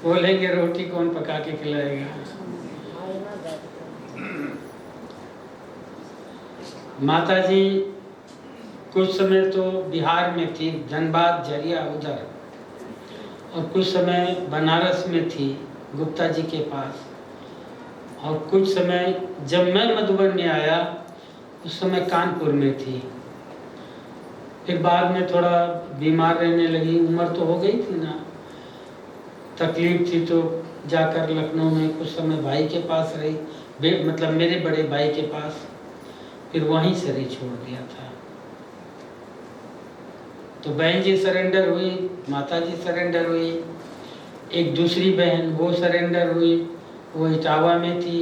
बोलेंगे रोटी कौन पका के खिलाएगा। माता जी कुछ समय तो बिहार में थी, धनबाद झरिया उधर, और कुछ समय बनारस में थी गुप्ता जी के पास, और कुछ समय जब मैं मधुबन में आया उस समय कानपुर में थी। फिर बाद में थोड़ा बीमार रहने लगी, उम्र तो हो गई थी ना, तकलीफ थी, तो जाकर लखनऊ में कुछ समय भाई के पास रही, मतलब मेरे बड़े भाई के पास। फिर वहीं शरीर छोड़ दिया था। तो बहन जी सरेंडर हुई, माता जी सरेंडर हुई, एक दूसरी बहन वो सरेंडर हुई, वो इटावा में थी।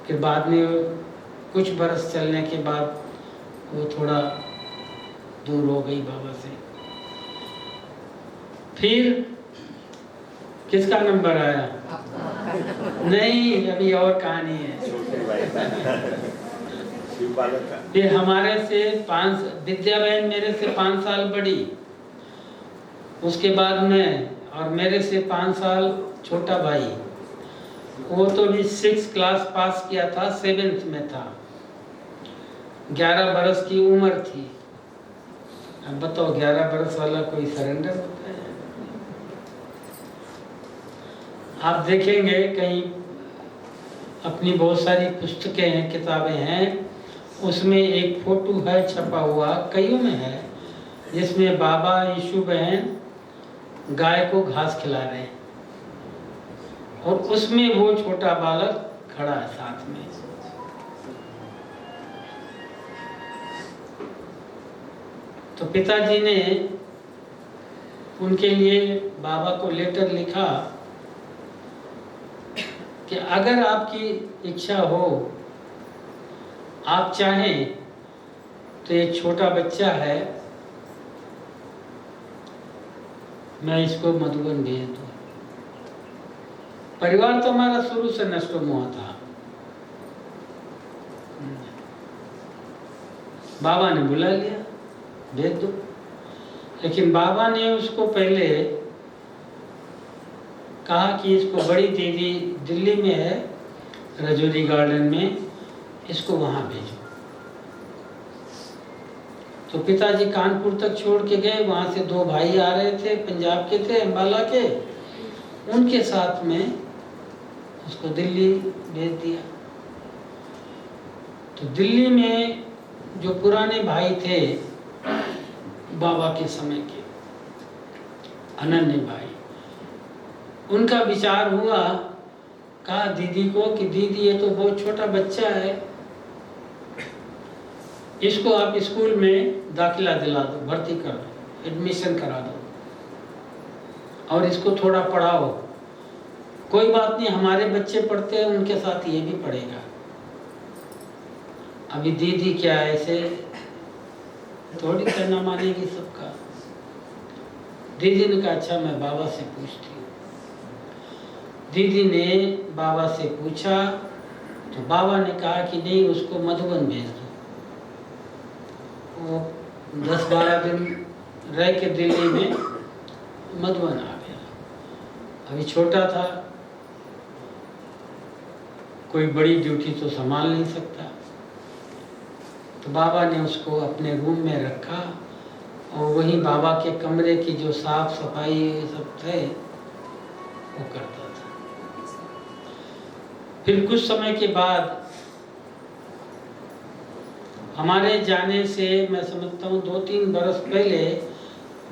फिर बाद में कुछ बरस चलने के बाद वो थोड़ा दूर हो गई बाबा से। फिर किसका नंबर आया? नहीं, अभी और कहानी है। फिर हमारे से 5 विद्या बहन मेरे से 5 साल बड़ी, उसके बाद मैं, और मेरे से 5 साल छोटा भाई, वो तो भी 6th क्लास पास किया था, 7th में था। 11 बरस की उम्र थी। अब बताओ 11 बरस वाला कोई सरेंडर होता है? आप देखेंगे कहीं अपनी बहुत सारी पुस्तकें हैं, किताबें हैं, उसमें एक फोटो है छपा हुआ, कईयों में है, जिसमें बाबा यीशु बहन गाय को घास खिला रहे हैं और उसमें वो छोटा बालक खड़ा है साथ में। तो पिताजी ने उनके लिए बाबा को लेटर लिखा कि अगर आपकी इच्छा हो, आप चाहें तो ये छोटा बच्चा है, मैं इसको मधुबन भेज दूं। परिवार तो हमारा शुरू से नष्ट हुआ था। बाबा ने बुला लिया, भेज दो। लेकिन बाबा ने उसको पहले कहा कि इसको बड़ी दीदी दिल्ली में है, रजौरी गार्डन में, इसको वहाँ भेजो। तो पिताजी कानपुर तक छोड़ के गए। वहाँ से 2 भाई आ रहे थे, पंजाब के थे, अम्बाला के, उनके साथ में उसको दिल्ली भेज दिया। तो दिल्ली में जो पुराने भाई थे बाबा के समय के, अनन्य भाई, उनका विचार हुआ, कहा दीदी को कि दीदी ये तो बहुत छोटा बच्चा है, इसको आप स्कूल में दाखिला दिला दो, भर्ती कर दो, एडमिशन करा दो और इसको थोड़ा पढ़ाओ। कोई बात नहीं, हमारे बच्चे पढ़ते हैं, उनके साथ ये भी पढ़ेगा। अभी दीदी क्या ऐसे थोड़ी करना मानेगी सबका। दीदी ने कहा अच्छा मैं बाबा से पूछती हूँ। दीदी ने बाबा से पूछा तो बाबा ने कहा कि नहीं, उसको मधुबन भेज दो। वो 10-12 दिन रह के दिल्ली में मधुबन आ गया। अभी छोटा था, कोई बड़ी ड्यूटी तो संभाल नहीं सकता। तो बाबा ने उसको अपने रूम में रखा और वही बाबा के कमरे की जो साफ सफाई सब थे वो करता था। फिर कुछ समय के बाद हमारे जाने से मैं समझता हूँ 2-3 बरस पहले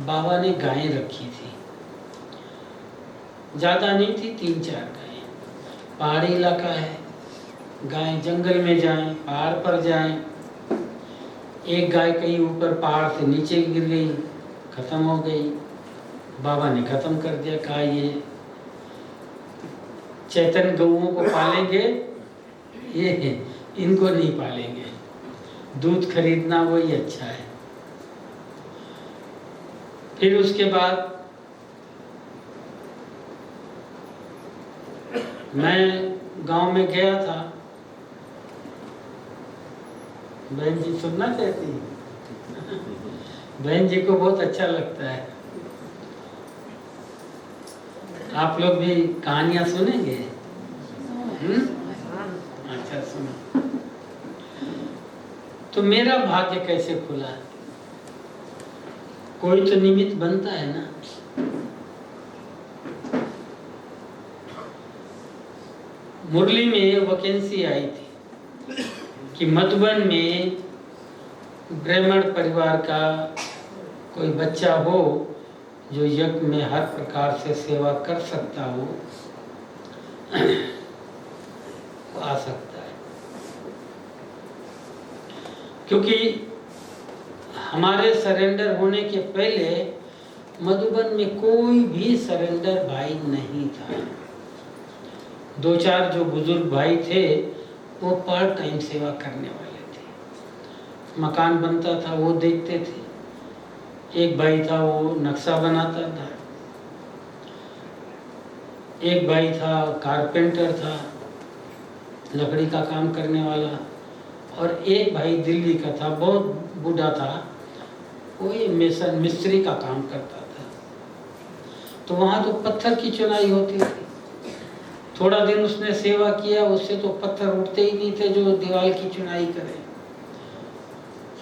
बाबा ने गायें रखी थी। ज़्यादा नहीं थी, 3-4 गायें। पहाड़ी इलाका है, गायें जंगल में जाएं, पहाड़ पर जाएं। एक गाय कहीं ऊपर पहाड़ से नीचे गिर गई, खत्म हो गई। बाबा ने खत्म कर दिया, कहा ये चैतन्य गौओं को पालेंगे, ये इनको नहीं पालेंगे, दूध खरीदना वही अच्छा है। फिर उसके बाद मैं गांव में गया था। बहन जी सुनना चाहती है? बहन जी को बहुत अच्छा लगता है। आप लोग भी कहानियां सुनेंगे? अच्छा सुनो। तो मेरा भाग्य कैसे खुला? कोई तो निमित्त बनता है ना। मुरली में वैकेंसी आई थी कि मधुबन में ब्राह्मण परिवार का कोई बच्चा हो जो यज्ञ में हर प्रकार से सेवा कर सकता हो, वो आ सकता है। क्योंकि हमारे सरेंडर होने के पहले मधुबन में कोई भी सरेंडर भाई नहीं था। 2-4 जो बुजुर्ग भाई थे वो पार्ट टाइम सेवा करने वाले थे। मकान बनता था वो देखते थे। एक भाई था वो नक्शा बनाता था, एक भाई था कारपेंटर था, लकड़ी का काम करने वाला, और एक भाई दिल्ली का था, बहुत बूढ़ा था, वो ये मेसन मिस्त्री का काम करता था। तो वहाँ तो पत्थर की चुनाई होती थी। थोड़ा दिन उसने सेवा किया, उससे तो पत्थर उठते ही नहीं थे जो दीवार की चुनाई करे।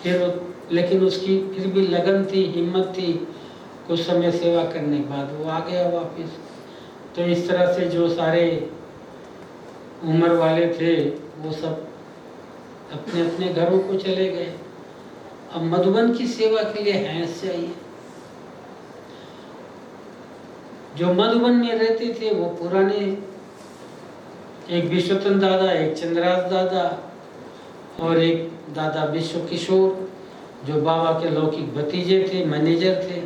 लेकिन उसकी फिर भी लगन थी, हिम्मत थी। कुछ समय सेवा करने के बाद वो आ गया वापस। तो इस तरह से जो सारे उम्र वाले थे वो सब अपने अपने घरों को चले गए। अब मधुबन की सेवा के लिए हैंस चाहिए। जो मधुबन में रहते थे वो पुराने, एक विश्वतन दादा, एक चंद्रास दादा और एक दादा विश्व किशोर, जो बाबा के लौकिक भतीजे थे, मैनेजर थे,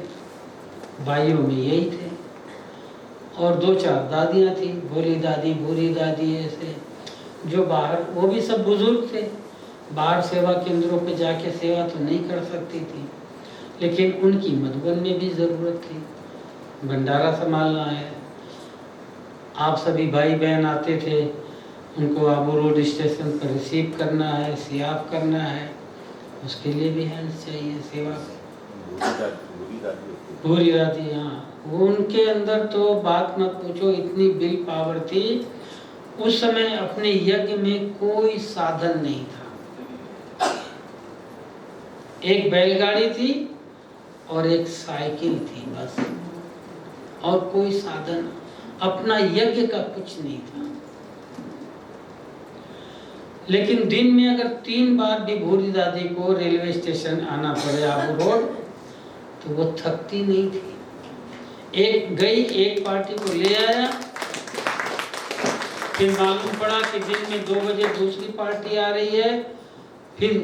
भाइयों में यही थे। और 2-4 दादियाँ थी, भोली दादी, भूरी दादी, ऐसे जो बाहर, वो भी सब बुजुर्ग थे। बाहर सेवा केंद्रों पे जाके सेवा तो नहीं कर सकती थी, लेकिन उनकी मधुबन में भी ज़रूरत थी। भंडारा संभालना है, आप सभी भाई बहन आते थे, उनको आबू रोड स्टेशन पर रिसीव करना है, सियाफ करना है, उसके लिए भी हैंड्स चाहिए सेवा। पूरी दादी, हाँ, उनके अंदर तो बात मत पूछो, इतनी विल पावर थी। उस समय अपने यज्ञ में कोई साधन नहीं था। एक बैलगाड़ी थी और एक साइकिल थी बस, और कोई साधन, अपना यज्ञ का कुछ नहीं था। लेकिन दिन में अगर 3 बार भी भूरी दादी को रेलवे स्टेशन आना पड़े आबू रोड, तो वो थकती नहीं थी। एक गई, एक पार्टी को ले आया, फिर मालूम पड़ा कि दिन में 2 बजे दूसरी पार्टी आ रही है। फिर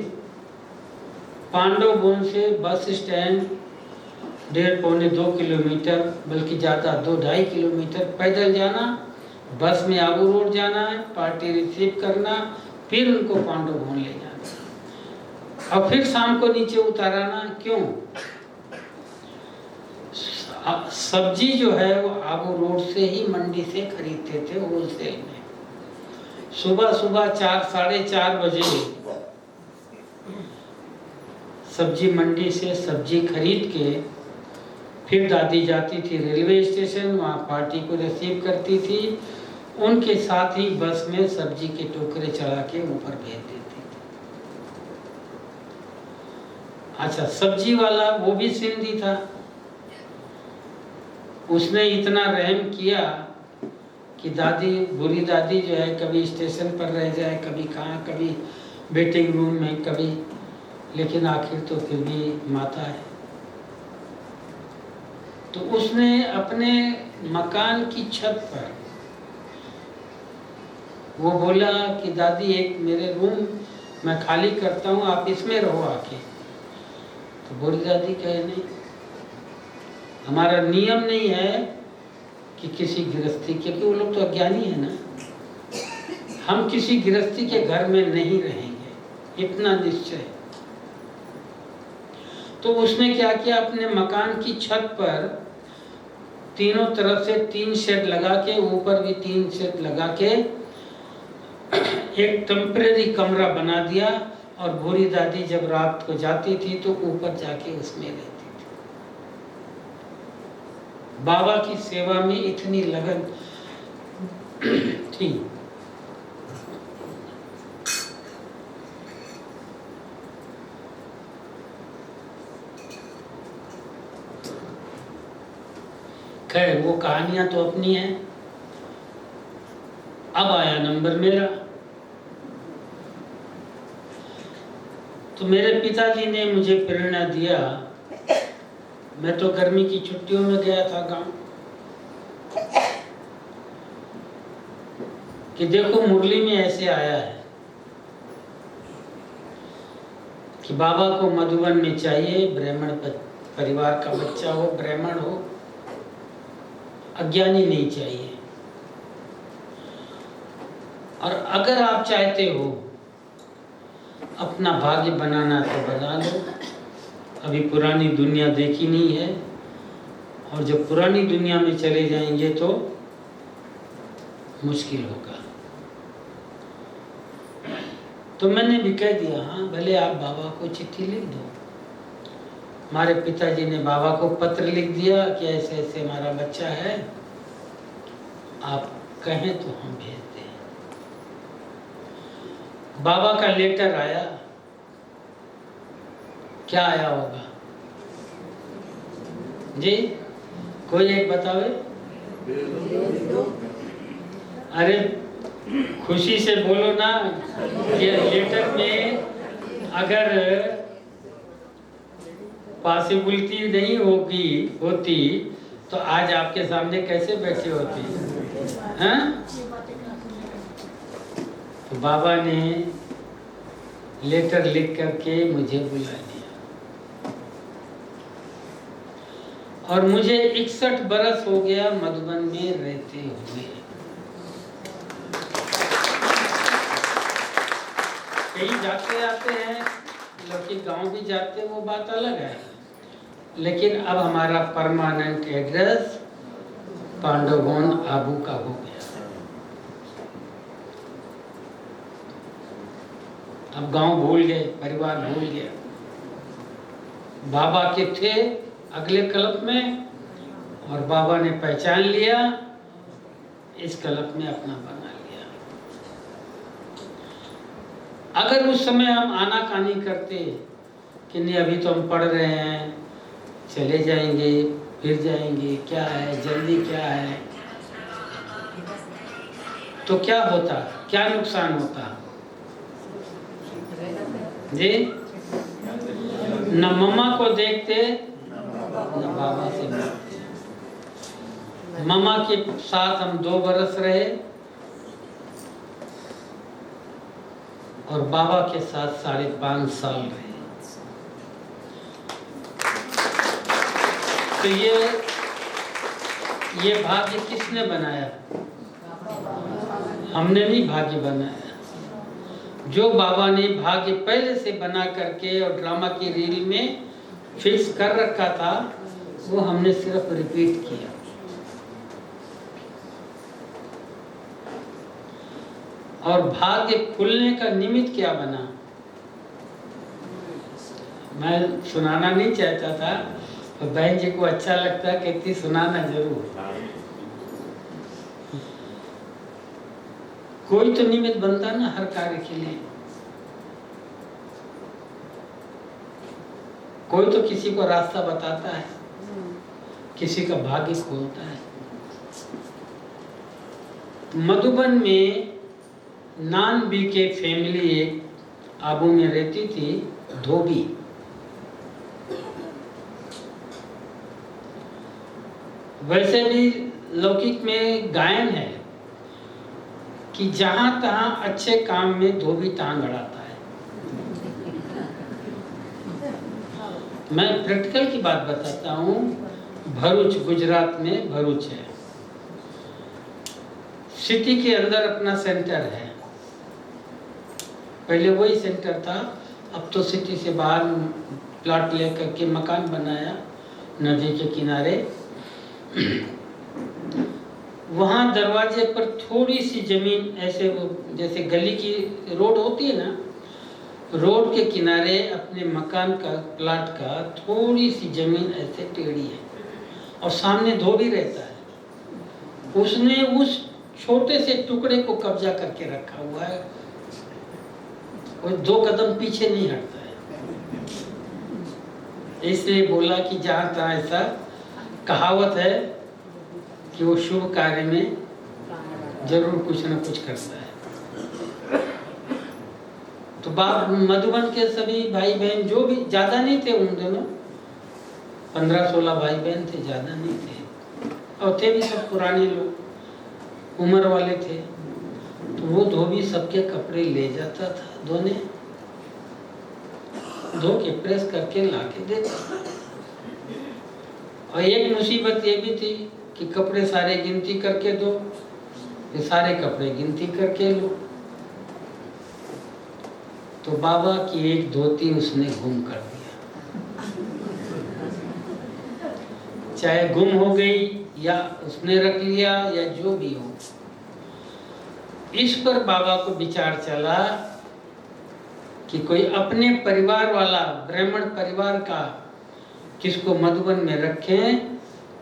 पांडव वन से बस स्टैंड 1.5-2 किलोमीटर, बल्कि ज़्यादा 2-2.5 किलोमीटर पैदल जाना, बस में आबू रोड जाना है, पार्टी रिसीव करना, फिर उनको पांडव भवन ले जाना और फिर शाम को नीचे उतारना। क्यों? सब्जी जो है वो आबू रोड से ही मंडी से खरीदते थे होलसेल में। सुबह सुबह 4-4:30 बजे सब्जी मंडी से सब्जी खरीद के फिर दादी जाती थी रेलवे स्टेशन, वहाँ पार्टी को रिसीव करती थी, उनके साथ ही बस में सब्जी के टोकरे चढ़ा के ऊपर भेज देती थी। अच्छा, सब्जी वाला वो भी सिंधी था। उसने इतना रहम किया कि दादी, बुरी दादी जो है, कभी स्टेशन पर रह जाए, कभी कहाँ, कभी वेटिंग रूम में, कभी, लेकिन आखिर तो फिर भी माता है। तो उसने अपने मकान की छत पर वो बोला कि दादी, एक मेरे रूम मैं खाली करता हूँ, आप इसमें रहो आके। तो बुरी दादी कहे नहीं, हमारा नियम नहीं है कि किसी गृहस्थी, क्योंकि वो लोग तो अज्ञानी है ना, हम किसी गृहस्थी के घर में नहीं रहेंगे, इतना निश्चय। तो उसने क्या किया, अपने मकान की छत पर तीनों तरफ से 3 शेड लगा के, ऊपर भी 3 शेड लगा के एक टेम्परेरी कमरा बना दिया। और भूरी दादी जब रात को जाती थी तो ऊपर जाके उसमें रहती थी। बाबा की सेवा में इतनी लगन थी। खैर, वो कहानियां तो अपनी हैं। अब आया नंबर मेरा। तो मेरे पिताजी ने मुझे प्रेरणा दिया। मैं तो गर्मी की छुट्टियों में गया था गांव, कि देखो मुरली में ऐसे आया है कि बाबा को मधुबन में चाहिए, ब्राह्मण परिवार का बच्चा हो, ब्राह्मण हो, अज्ञानी नहीं चाहिए। और अगर आप चाहते हो अपना भाग्य बनाना तो बना लो। अभी पुरानी दुनिया देखी नहीं है, और जब पुरानी दुनिया में चले जाएंगे तो मुश्किल होगा। तो मैंने भी कह दिया, हाँ भले आप बाबा को चिट्ठी लिख दो। हमारे पिताजी ने बाबा को पत्र लिख दिया कि ऐसे ऐसे हमारा बच्चा है, आप कहें तो हम भेज दें। बाबा का लेटर आया क्या आया होगा जी? कोई एक बतावे। अरे खुशी से बोलो ना। ये लेटर में अगर पॉसिबिलिटी नहीं होती तो आज आपके सामने कैसे बैठी होती हैं? तो बाबा ने लेटर लिख करके मुझे बुला लिया और मुझे 61 बरस हो गया मधुबन में रहते हुए। कहीं जाते आते हैं, लोग गांव भी जाते हैं, वो बात अलग है, लेकिन अब हमारा परमानेंट एड्रेस पांडवगौन आबू का हो गया। अब गांव भूल गए, परिवार भूल गया। बाबा के थे अगले क्लब में और बाबा ने पहचान लिया, इस क्लब में अपना बना लिया। अगर उस समय हम आनाकानी करते कि नहीं अभी तो हम पढ़ रहे हैं, चले जाएंगे फिर जाएंगे, क्या है जल्दी क्या है, तो क्या होता, क्या नुकसान होता जी? न मम्मा को देखते न बाबा से मिलते। मम्मा के साथ हम 2 बरस रहे और बाबा के साथ 5.5 साल रहे। तो ये भाग्य किसने बनाया? हमने नहीं भाग्य बनाया। जो बाबा ने भाग्य पहले से बना करके और ड्रामा की रील में फिक्स कर रखा था, वो हमने सिर्फ रिपीट किया। और भाग्य खुलने का निमित्त क्या बना? मैं सुनाना नहीं चाहता था, तो बहन जी को अच्छा लगता है, कहती सुनाना जरूर। कोई तो निमित्त बनता ना हर कार्य के लिए। कोई तो किसी को रास्ता बताता है, किसी का भाग्य खोलता है। मधुबन में नान बी के फैमिली एक आबू में रहती थी, धोबी। वैसे भी लौकिक में गायन है कि जहां तहां अच्छे काम में धोबी टांग अड़ाता है। मैं प्रैक्टिकल की बात बताता हूँ। भरूच, गुजरात में भरूच है, सिटी के अंदर अपना सेंटर है। पहले वही सेंटर था, अब तो सिटी से बाहर प्लॉट लेकर के मकान बनाया नदी के किनारे। वहाँ दरवाजे पर थोड़ी सी जमीन ऐसे, वो जैसे गली की रोड होती है ना, रोड के किनारे अपने मकान का प्लाट का थोड़ी सी जमीन ऐसे टेढ़ी है और सामने धोबी रहता है। उसने उस छोटे से टुकड़े को कब्जा करके रखा हुआ है, और 2 कदम पीछे नहीं हटता है। इसलिए बोला कि जहाँ तहाँ ऐसा कहावत है कि वो शुभ कार्य में जरूर कुछ न कुछ करता है। तो मधुबन के सभी भाई बहन, जो भी ज्यादा नहीं थे उन दिनों, 15-16 भाई बहन थे, ज्यादा नहीं थे, और थे भी सब पुराने लोग, उम्र वाले थे। तो वो धोबी सबके कपड़े ले जाता था धोने, धो के प्रेस करके ला के देता। और एक मुसीबत ये भी थी कि कपड़े सारे गिनती करके दो, फिर सारे कपड़े गिनती करके लो। तो बाबा की एक धोती उसने गुम कर दिया। चाहे गुम हो गई या उसने रख लिया या जो भी हो, इस पर बाबा को विचार चला कि कोई अपने परिवार वाला ब्राह्मण परिवार का किसको मधुबन में रखें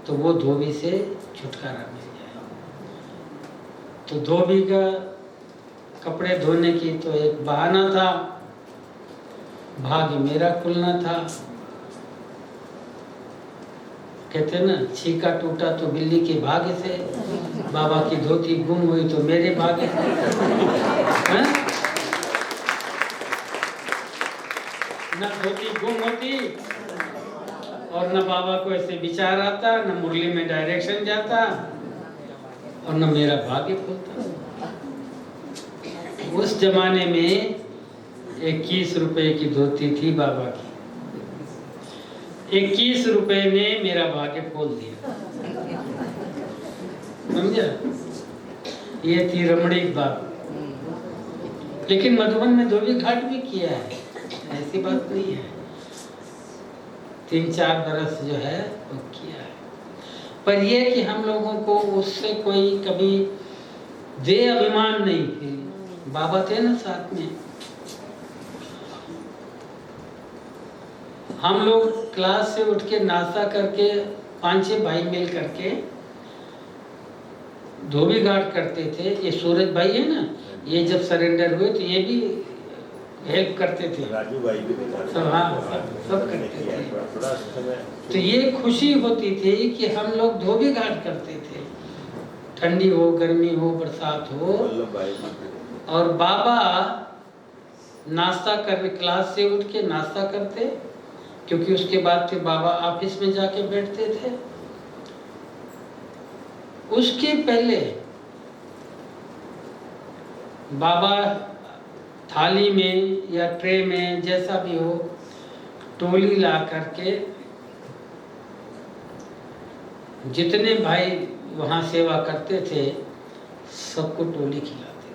तो वो धोबी से छुटकारा मिल जाए। तो धोबी का कपड़े धोने की तो एक बहाना था। भाग्य मेरा खुलना था। कहते ना, छीका टूटा तो बिल्ली के भाग्य से, बाबा की धोती गुम हुई तो मेरे भाग्य से। हैं? न धोती गुम होती और न बाबा को ऐसे विचार आता, न मुरली में डायरेक्शन जाता और न मेरा भाग्य खुलता। उस जमाने में 21 रुपए की धोती थी बाबा की। 21 रुपए ने मेरा भाग्य खोल दिया। समझा? ये थी रमणीक बात। लेकिन मधुबन में धोबी घाट भी किया है, ऐसी बात नहीं है। 3-4 बरस जो है वो किया है। पर ये कि हम लोगों को उससे कोई कभी दे अभिमान नहीं थी। बाबा थे ना साथ में। हम लोग क्लास से उठ के नाश्ता करके 5-6 भाई मिल करके धोबी घाट करते थे। ये सूरज भाई है ना, ये जब सरेंडर हुए तो ये भी हेल्प करते थे। राजू भाई भी सब, हाँ, सब करते थे। तो ये खुशी होती थी कि हम लोग धोबी घाट करते थे, ठंडी हो, गर्मी हो, बरसात हो। और बाबा नाश्ता कर, क्लास से उठ के नाश्ता करते, क्योंकि उसके बाद फिर बाबा ऑफिस में जाके बैठते थे। उसके पहले बाबा थाली में या ट्रे में जैसा भी हो, टोली ला करके जितने भाई वहाँ सेवा करते थे सबको टोली खिलाते थे।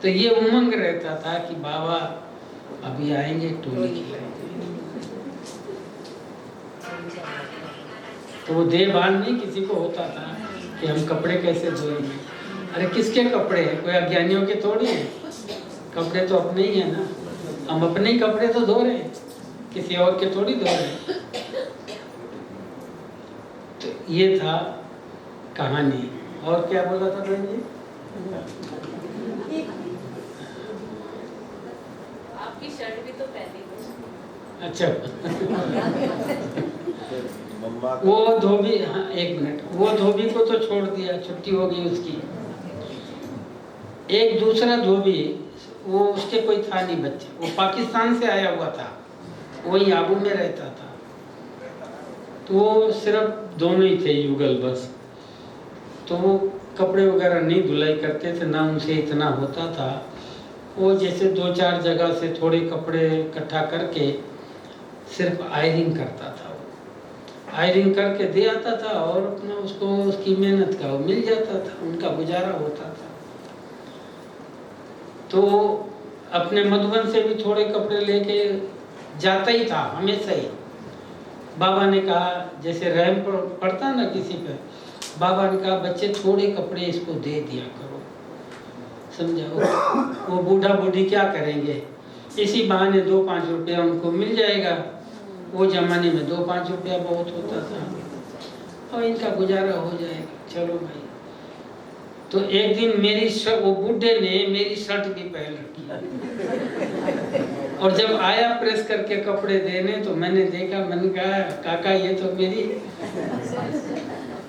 तो ये उमंग रहता था कि बाबा अभी आएंगे, टोली खिलाएंगे। तो वो देहभान नहीं किसी को होता था कि हम कपड़े कैसे धोएंगे। अरे किसके कपड़े हैं? कोई अज्ञानियों के थोड़ी हैं। कपड़े तो अपने ही है ना। हम अपने ही कपड़े तो धो रहे हैं, किसी और के थोड़ी धो रहे हैं। तो ये था कहानी। और क्या बोला था बहन जी? आपकी शर्ट भी तो पहनी है। अच्छा। वो धोबी, हाँ 1 मिनट, वो धोबी को तो छोड़ दिया, छुट्टी हो गई उसकी। एक दूसरा धोबी, वो उसके कोई था नहीं बच्चे, वो पाकिस्तान से आया हुआ था, वही आबू में रहता था। तो वो सिर्फ दोनों ही थे युगल बस। तो वो कपड़े वगैरह नहीं धुलाई करते थे, ना उनसे इतना होता था। वो जैसे 2-4 जगह से थोड़े कपड़े इकट्ठा करके सिर्फ आयरिंग करता था। आयरिंग करके दे आता था और अपना उसको उसकी मेहनत का वो मिल जाता था, उनका गुजारा होता था। तो अपने मधुबन से भी थोड़े कपड़े लेके जाता ही था हमेशा ही। बाबा ने कहा, जैसे रहम पड़ता ना किसी पे, बाबा ने कहा बच्चे थोड़े कपड़े इसको दे दिया करो, समझा। वो बूढ़ा बूढ़ी क्या करेंगे, इसी बहाने 2-5 रुपया उनको मिल जाएगा। वो जमाने में 2-5 रुपया बहुत होता था और इनका गुजारा हो जाएगा। चलो भाई। तो एक दिन मेरी वो बूढ़े ने मेरी शर्ट भी पहन रखी और जब आया प्रेस करके कपड़े देने तो मैंने देखा, मैंने कहा काका ये तो मेरी।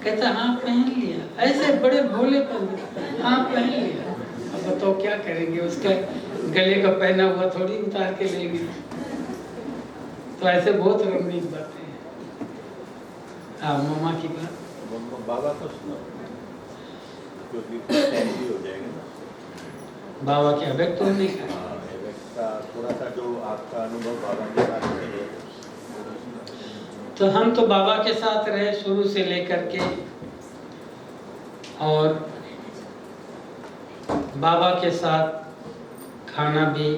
कहता हाँ पहन लिया। ऐसे बड़े भोले पर हाँ पहन लिया। अब बताओ क्या करेंगे, उसका गले का पहना हुआ थोड़ी उतार के लेंगे। तो ऐसे बहुत रमणीक बातें हैं। हाँ मामा की बात। बाबा को सुनो, क्योंकि हो जाएगा ना बाबा के अव्यक्त होने का। थोड़ा सा जो आपका अनुभव बाबा के साथ है। तो हम तो बाबा के साथ रहे शुरू से लेकर के, और बाबा के साथ खाना भी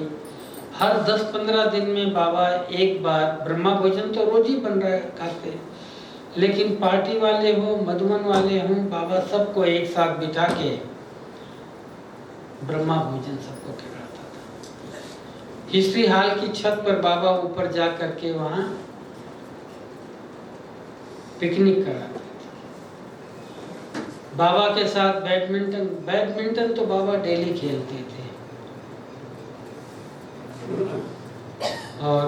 हर 10-15 दिन में बाबा एक बार, ब्रह्मा भोजन तो रोज ही बन रहा है खाते, लेकिन पार्टी वाले हो, मधुबन वाले हों, बाबा सबको एक साथ बिठा के ब्रह्मा भोजन सबको खिलाता था। हिस्ट्री हॉल की छत पर बाबा ऊपर जा करके वहाँ पिकनिक कराते थे। बाबा के साथ बैडमिंटन तो बाबा डेली खेलते थे। और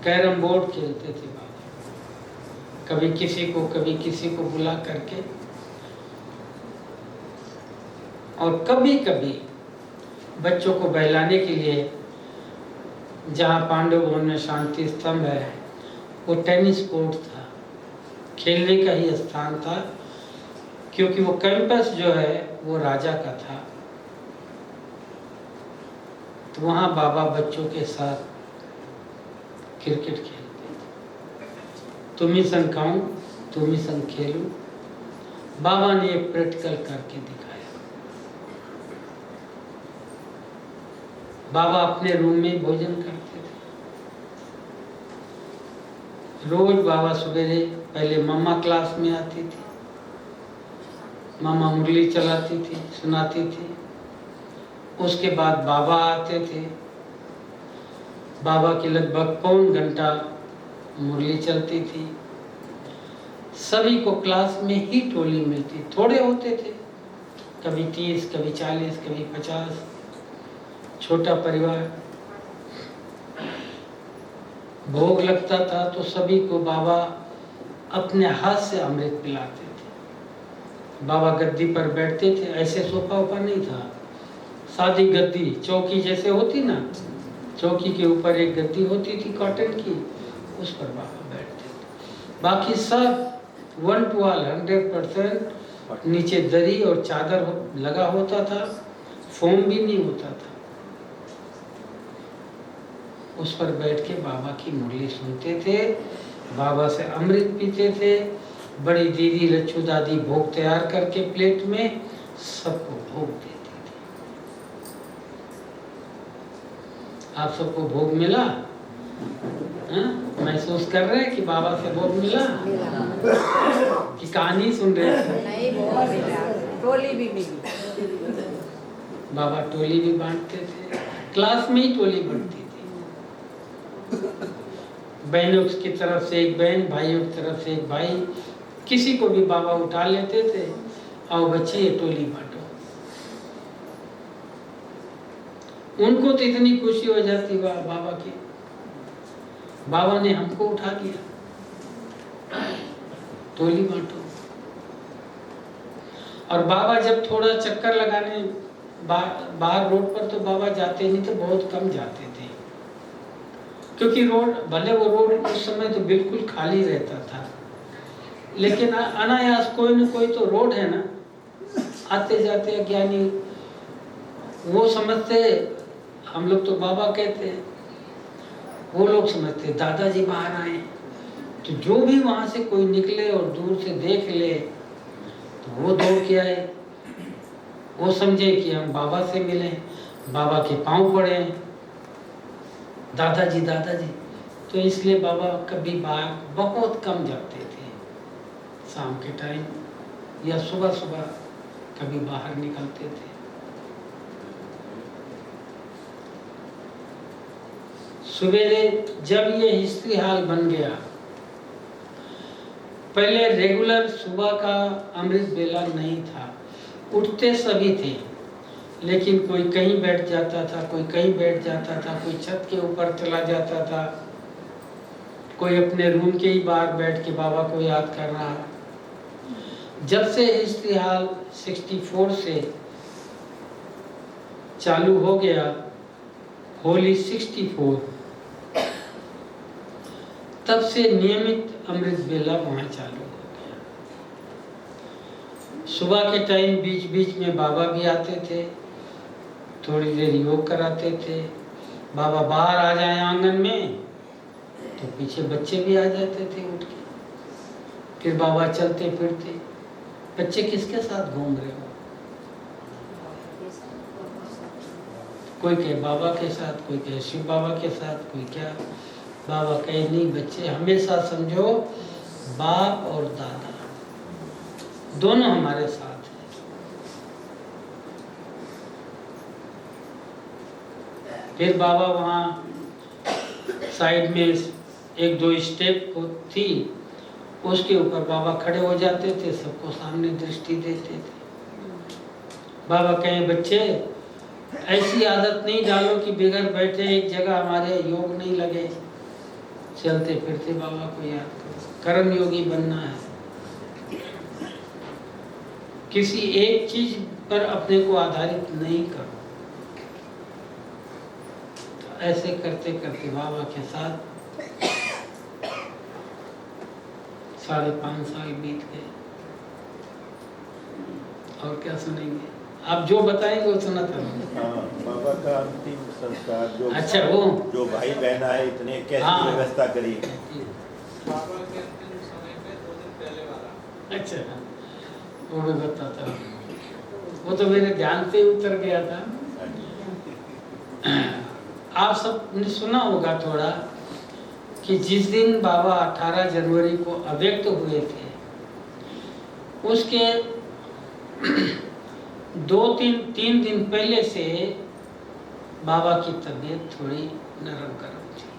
कैरम बोर्ड खेलते थे बाबा, कभी किसी को बुला करके। और कभी कभी बच्चों को बहलाने के लिए जहाँ पांडव भवन में शांति स्तंभ है, वो टेनिस कोर्ट था, खेलने का ही स्थान था, क्योंकि वो कैंपस जो है वो राजा का था। तो वहाँ बाबा बच्चों के साथ क्रिकेट खेलते थे। तुम ही संग खाऊं, तुम ही संग खेलूं। बाबा ने एक प्रैक्टिकल करके दिखाया। बाबा अपने रूम में भोजन करते थे। रोज बाबा सवेरे पहले मम्मा क्लास में आती थी, मामा मुरली चलाती थी, सुनाती थी। उसके बाद बाबा आते थे। बाबा की लगभग पौन घंटा मुरली चलती थी। सभी को क्लास में ही टोली मिलती, थोड़े होते थे, कभी 30, कभी 40, कभी 50, छोटा परिवार। भोग लगता था तो सभी को बाबा अपने हाथ से अमृत पिलाते थे। बाबा गद्दी पर बैठते थे, ऐसे सोफा ऊपर नहीं था, सादी गद्दी, चौकी जैसे होती ना, चौकी के ऊपर एक गद्दी होती थी कॉटन की, उस पर बाबा बैठते थे। बाकी सब 1 to all 100% नीचे दरी और चादर लगा होता था, फोम भी नहीं होता था। उस पर बैठ के बाबा की मुरली सुनते थे, बाबा से अमृत पीते थे। बड़ी दीदी लच्छू दादी भोग तैयार करके प्लेट में सबको भोग देती थी। आप सबको भोग मिला? महसूस कर रहे हैं कि बाबा से भोग मिला कि कहानी सुन रहे थे? नहीं, भोग मिला, टोली भी मिली। बाबा टोली भी बांटते थे, क्लास में ही टोली बढ़ती थी। बहनों की तरफ से एक बहन, भाइयों की तरफ से एक भाई, किसी को भी बाबा उठा लेते थे, आओ बच्चे ये टोली बांटो। उनको तो इतनी खुशी हो जाती बाबा की, बाबा ने हमको उठा लिया, टोली बांटो। और बाबा जब थोड़ा चक्कर लगाने बाहर रोड पर, तो बाबा जाते नहीं थे, बहुत कम जाते थे, क्योंकि रोड, भले वो रोड उस समय तो बिल्कुल खाली रहता था, लेकिन अनायास कोई न कोई तो रोड है ना, आते जाते अज्ञानी वो समझते, हम लोग तो बाबा कहते हैं, वो लोग समझते दादाजी बाहर आए। तो जो भी वहां से कोई निकले और दूर से देख ले तो वो दौड़ के आए, वो समझे कि हम बाबा से मिले, बाबा के पांव पड़े, दादाजी दादाजी। तो इसलिए बाबा कभी बाहर बहुत कम जाते थे, शाम के टाइम या सुबह सुबह कभी बाहर निकलते थे। सवेरे जब ये हिस्ट्री हॉल बन गया, पहले रेगुलर सुबह का अमृत बेला नहीं था, उठते सभी थे, लेकिन कोई कहीं बैठ जाता था, कोई कहीं बैठ जाता था, कोई छत के ऊपर चला जाता था, कोई अपने रूम के ही बाहर बैठ के बाबा को याद कर रहा। जब से हिस्ट्री हॉल 64 से चालू हो गया, होली 64, तब से नियमित अमृत बेला वहाँ चालू हो गया। सुबह के टाइम बीच बीच में बाबा भी आते थे, थोड़ी देर योग कराते थे। बाबा बाहर आ जाए आंगन में तो पीछे बच्चे भी आ जाते थे उठ के, फिर बाबा चलते फिरते। बच्चे किसके साथ घूम रहे हो? कोई कहे बाबा के साथ, कोई कहे शिव बाबा के साथ, कोई क्या। बाबा कहे नहीं बच्चे, हमेशा समझो बाप और दादा दोनों हमारे साथ हैं। फिर बाबा वहाँ साइड में 1-2 स्टेप थी, उसके ऊपर बाबा खड़े हो जाते थे, सबको सामने दृष्टि देते थे। बाबा कहे बच्चे ऐसी आदत नहीं डालो कि बिगड़ बैठे एक जगह, हमारे योग नहीं लगे। चलते फिरते बाबा को याद करो, कर्म योगी बनना है। किसी एक चीज पर अपने को आधारित नहीं करो। तो ऐसे करते करते बाबा के साथ 5.5 साल बीत गए। और क्या सुनेंगे? आप जो बताएंगे वो सुनाता हूँ। हाँ, बाबा का अंतिम संस्कार जो अच्छा, वो जो भाई बहना है इतने कैसे हाँ। व्यवस्था करी? बाबा के अंतिम समय पे 2 दिन पहले वाला। अच्छा, वो भी बताता हूँ। वो तो मेरे ध्यान से उतर गया था। आप सब ने सुना होगा थोड़ा कि जिस दिन बाबा 18 जनवरी को अव्यक्त हुए थे, उसके 2-3 दिन पहले से बाबा की तबीयत थोड़ी नरम गरम थी।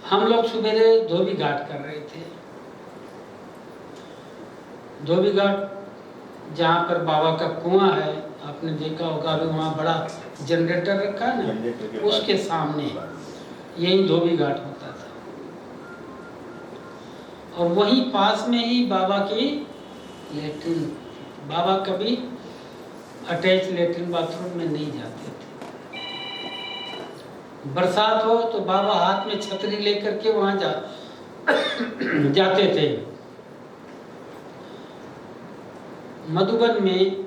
हम लोग सवेरे धोबी घाट कर रहे थे। धोबी घाट जहाँ पर बाबा का कुआं है, आपने देखा होगा, अभी वहाँ बड़ा जनरेटर रखा है जनरेटर के ना, पास। उसके सामने यही धोबी घाट होता था। और वहीं पास में ही बाबा की लेटरिन। बाबा कभी अटैच लेटरिन बाथरूम में नहीं जाते थे। बरसात हो तो बाबा हाथ में छतरी लेकर के वहां जाते थे। मधुबन में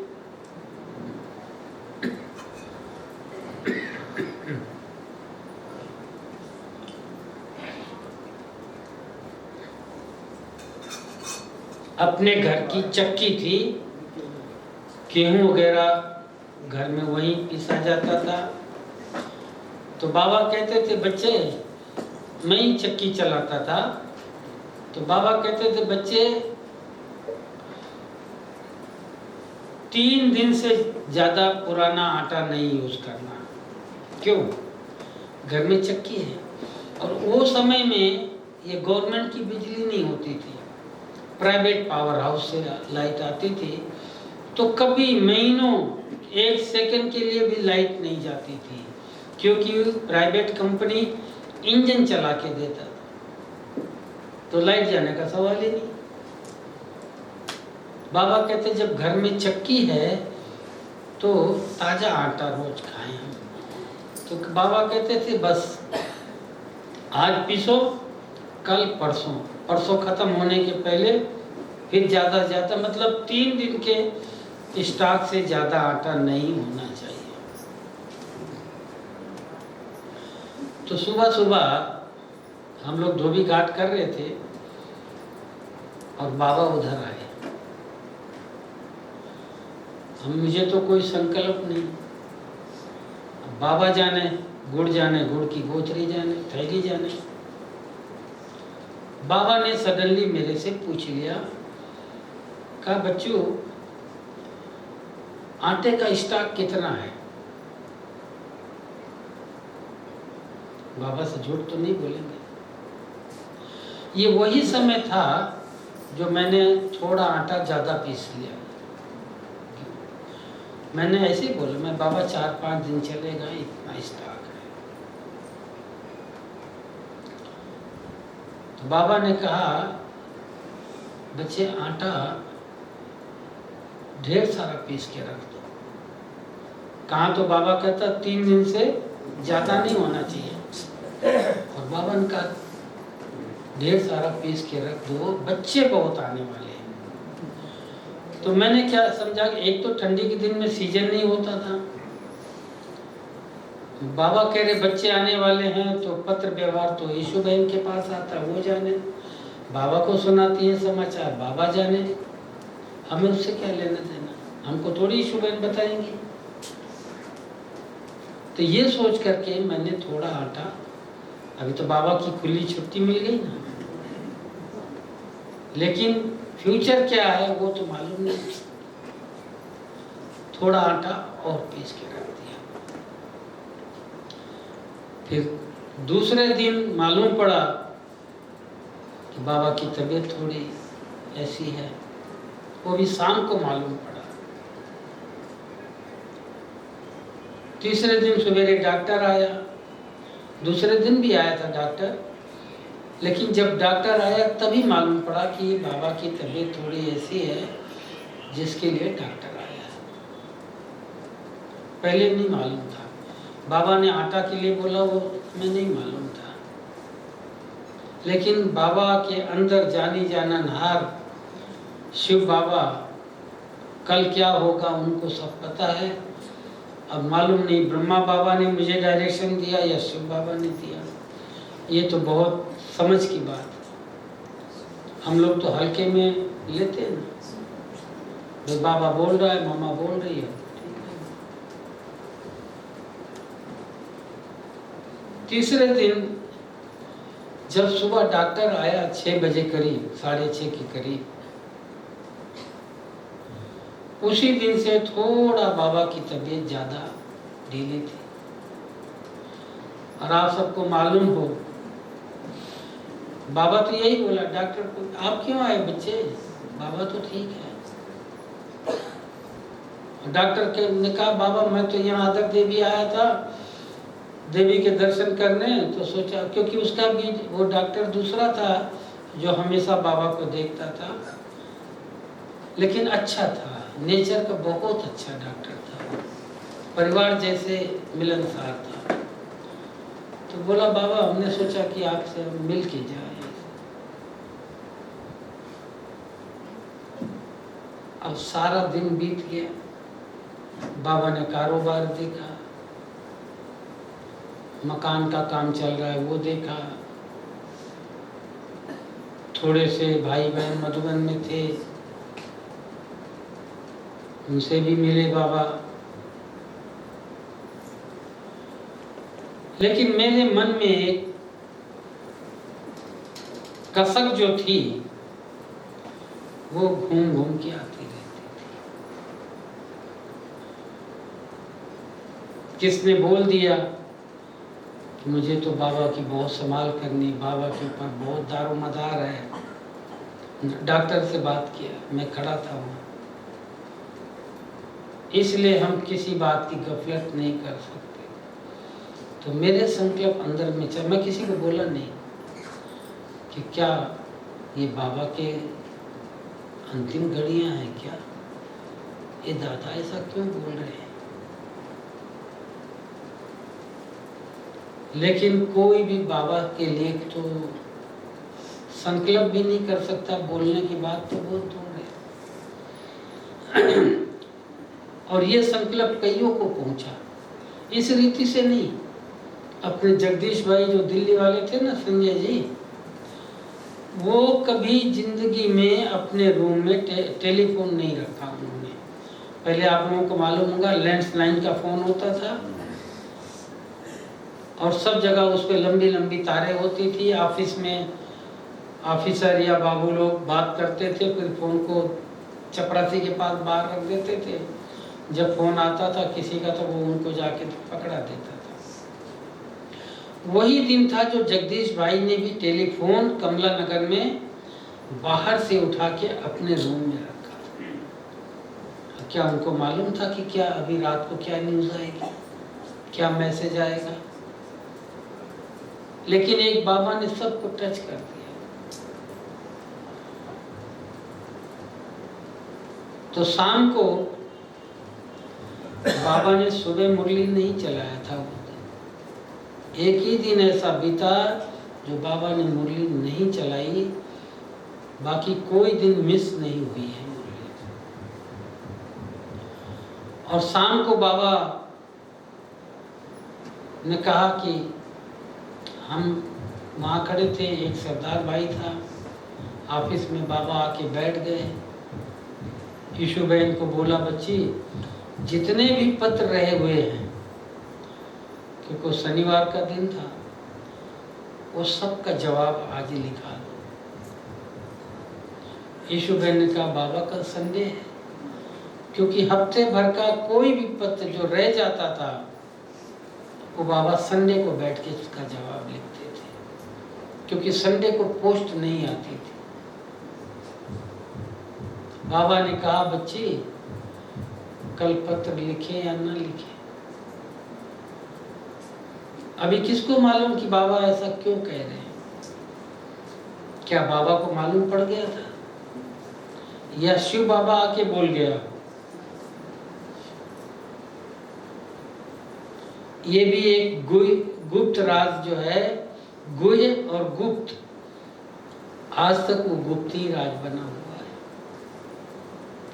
अपने घर की चक्की थी, गेहूं वगैरह घर में वहीं पीसा जाता था। तो बाबा कहते थे, बच्चे, मैं ही चक्की चलाता था। तो बाबा कहते थे, बच्चे 3 दिन से ज़्यादा पुराना आटा नहीं यूज़ करना। क्यों? घर में चक्की है। और वो समय में ये गवर्नमेंट की बिजली नहीं होती थी, प्राइवेट पावर हाउस से लाइट आती थी। तो कभी महीनों 1 सेकंड के लिए भी लाइट नहीं जाती थी, क्योंकि प्राइवेट कंपनी इंजन चला के देता था, तो लाइट जाने का सवाल ही नहीं। बाबा कहते जब घर में चक्की है तो ताज़ा आटा रोज खाएं हम। तो बाबा कहते थे, बस आज पीसो, कल परसों ख़त्म होने के पहले फिर ज़्यादा से ज़्यादा, मतलब 3 दिन के स्टॉक से ज़्यादा आटा नहीं होना चाहिए। तो सुबह सुबह हम लोग धोबी घाट कर रहे थे और बाबा उधर आए। मुझे तो कोई संकल्प नहीं। बाबा जाने, गुड़ जाने, गुड़ की गोचरी जाने, थैली जाने। बाबा ने सडनली मेरे से पूछ लिया, कहा, बच्चों, आटे का स्टॉक कितना है? बाबा से झूठ तो नहीं बोलेंगे। ये वही समय था जो मैंने थोड़ा आटा ज़्यादा पीस लिया। मैंने ऐसे ही बोला, मैं बाबा 4-5 दिन चलेगा, इतना स्टॉक है। तो बाबा ने कहा, बच्चे, आटा ढेर सारा पीस के रख दो। कहाँ तो बाबा कहता 3 दिन से ज़्यादा नहीं होना चाहिए। और बाबा ने कहा, ढेर सारा पीस के रख दो, बच्चे बहुत आने वाले हैं। तो मैंने क्या समझा कि एक तो ठंडी के दिन में सीजन नहीं होता था, बाबा कह रहे बच्चे आने वाले हैं, तो पत्र व्यवहार तो यीशु बहन के पास आता, वो जाने, बाबा को सुनाती है समाचार, बाबा जाने, हमें उससे क्या लेना देना, हमको थोड़ी यीशु बहन बताएंगी। तो ये सोच करके मैंने थोड़ा आटा, अभी तो बाबा की खुली छुट्टी मिल गई ना, लेकिन फ्यूचर क्या है वो तो मालूम नहीं। थोड़ा आटा और पीस के रख दिया। फिर दूसरे दिन मालूम पड़ा कि बाबा की तबीयत थोड़ी ऐसी है, वो भी शाम को मालूम पड़ा। तीसरे दिन सवेरे डॉक्टर आया, दूसरे दिन भी आया था डॉक्टर, लेकिन जब डॉक्टर आया तभी मालूम पड़ा कि बाबा की तबीयत थोड़ी ऐसी है जिसके लिए डॉक्टर आया है। पहले नहीं मालूम था। बाबा ने आटा के लिए बोला, वो हमें नहीं मालूम था, लेकिन बाबा के अंदर जानी जाननहार शिव बाबा कल क्या होगा उनको सब पता है। अब मालूम नहीं ब्रह्मा बाबा ने मुझे डायरेक्शन दिया या शिव बाबा ने दिया, ये तो बहुत समझ की बात है। हम लोग तो हल्के में लेते हैं ना, भाई बाबा बोल रहा है, मामा बोल रही है। तीसरे दिन जब सुबह डॉक्टर आया 6 बजे करीब, 6:30 के करीब, उसी दिन से थोड़ा बाबा की तबीयत ज़्यादा ढीली थी। और आप सबको मालूम हो, बाबा तो यही बोला डॉक्टर को, आप क्यों आए बच्चे, बाबा तो ठीक है। डॉक्टर के ने कहा, बाबा मैं तो यहाँ आदर देवी आया था, देवी के दर्शन करने, तो सोचा, क्योंकि उसका भी वो डॉक्टर दूसरा था जो हमेशा बाबा को देखता था, लेकिन अच्छा था, नेचर का बहुत अच्छा डॉक्टर था, परिवार जैसे मिलनसार था। तो बोला बाबा हमने सोचा कि आपसे मिल के जाए। अब सारा दिन बीत गया, बाबा ने कारोबार देखा, मकान का काम चल रहा है वो देखा, थोड़े से भाई बहन मधुबन में थे, उनसे भी मिले बाबा। लेकिन मेरे मन में एक कसक जो थी वो घूम घूम के आती रहती थी। किसने बोल दिया कि मुझे तो बाबा की बहुत संभाल करनी, बाबा के ऊपर बहुत दारोमदार है। डॉक्टर से बात किया, मैं खड़ा था वहाँ, इसलिए हम किसी बात की गफलत नहीं कर सकते। तो मेरे संकल्प अंदर में चल, मैं किसी को बोला नहीं कि क्या ये बाबा के अंतिम घड़ियां हैं क्या, ये दादा ऐसा क्यों बोल रहे हैं। लेकिन कोई भी बाबा के लिए तो संकल्प भी नहीं कर सकता, बोलने की बात तो बहुत दूर है। और ये संकल्प कईयों को पहुंचा, इस रीति से नहीं। अपने जगदीश भाई जो दिल्ली वाले थे ना, संजय जी, वो कभी जिंदगी में अपने रूम में टेलीफोन नहीं रखा उन्होंने। पहले आप लोगों को मालूम होगा लैंडलाइन का फोन होता था और सब जगह उस पर लंबी लंबी तारें होती थी। ऑफिस में ऑफिसर या बाबू लोग बात करते थे, फिर फोन को चपरासी के पास बाहर रख देते थे। जब फोन आता था किसी का तो वो उनको जाके पकड़ा देता था। वही दिन था जो जगदीश भाई ने भी टेलीफोन कमला नगर में बाहर से उठा के अपने रूम में रखा। क्या उनको मालूम था कि क्या अभी रात को क्या न्यूज़ आएगी, क्या मैसेज आएगा। लेकिन एक बाबा ने सबको टच कर दिया। तो शाम को बाबा ने सुबह मुरली नहीं चलाया था। एक ही दिन ऐसा बीता जो बाबा ने मुरली नहीं चलाई, बाकी कोई दिन मिस नहीं हुई है मुरली। और शाम को बाबा ने कहा कि हम वहाँ खड़े थे, एक सरदार भाई था, ऑफिस में बाबा आके बैठ गए। ईशु बहन को बोला, बच्ची जितने भी पत्र रहे हुए हैं, क्योंकि शनिवार का दिन था, वो सब का जवाब आज ही लिखा दो। ईशु बहन ने कहा बाबा कल संडे है, क्योंकि हफ्ते भर का कोई भी पत्र जो रह जाता था वो बाबा संडे को बैठ के उसका जवाब लिखते थे, क्योंकि संडे को पोस्ट नहीं आती थी। बाबा ने कहा बच्ची कल पत्र लिखे या ना लिखे, अभी किसको मालूम कि बाबा ऐसा क्यों कह रहे हैं? क्या बाबा को मालूम पड़ गया था या शिव बाबा आके बोल गया? ये भी एक गुप्त राज जो है, गुह्य और गुप्त, आज तक वो गुप्त ही राज बना हुआ है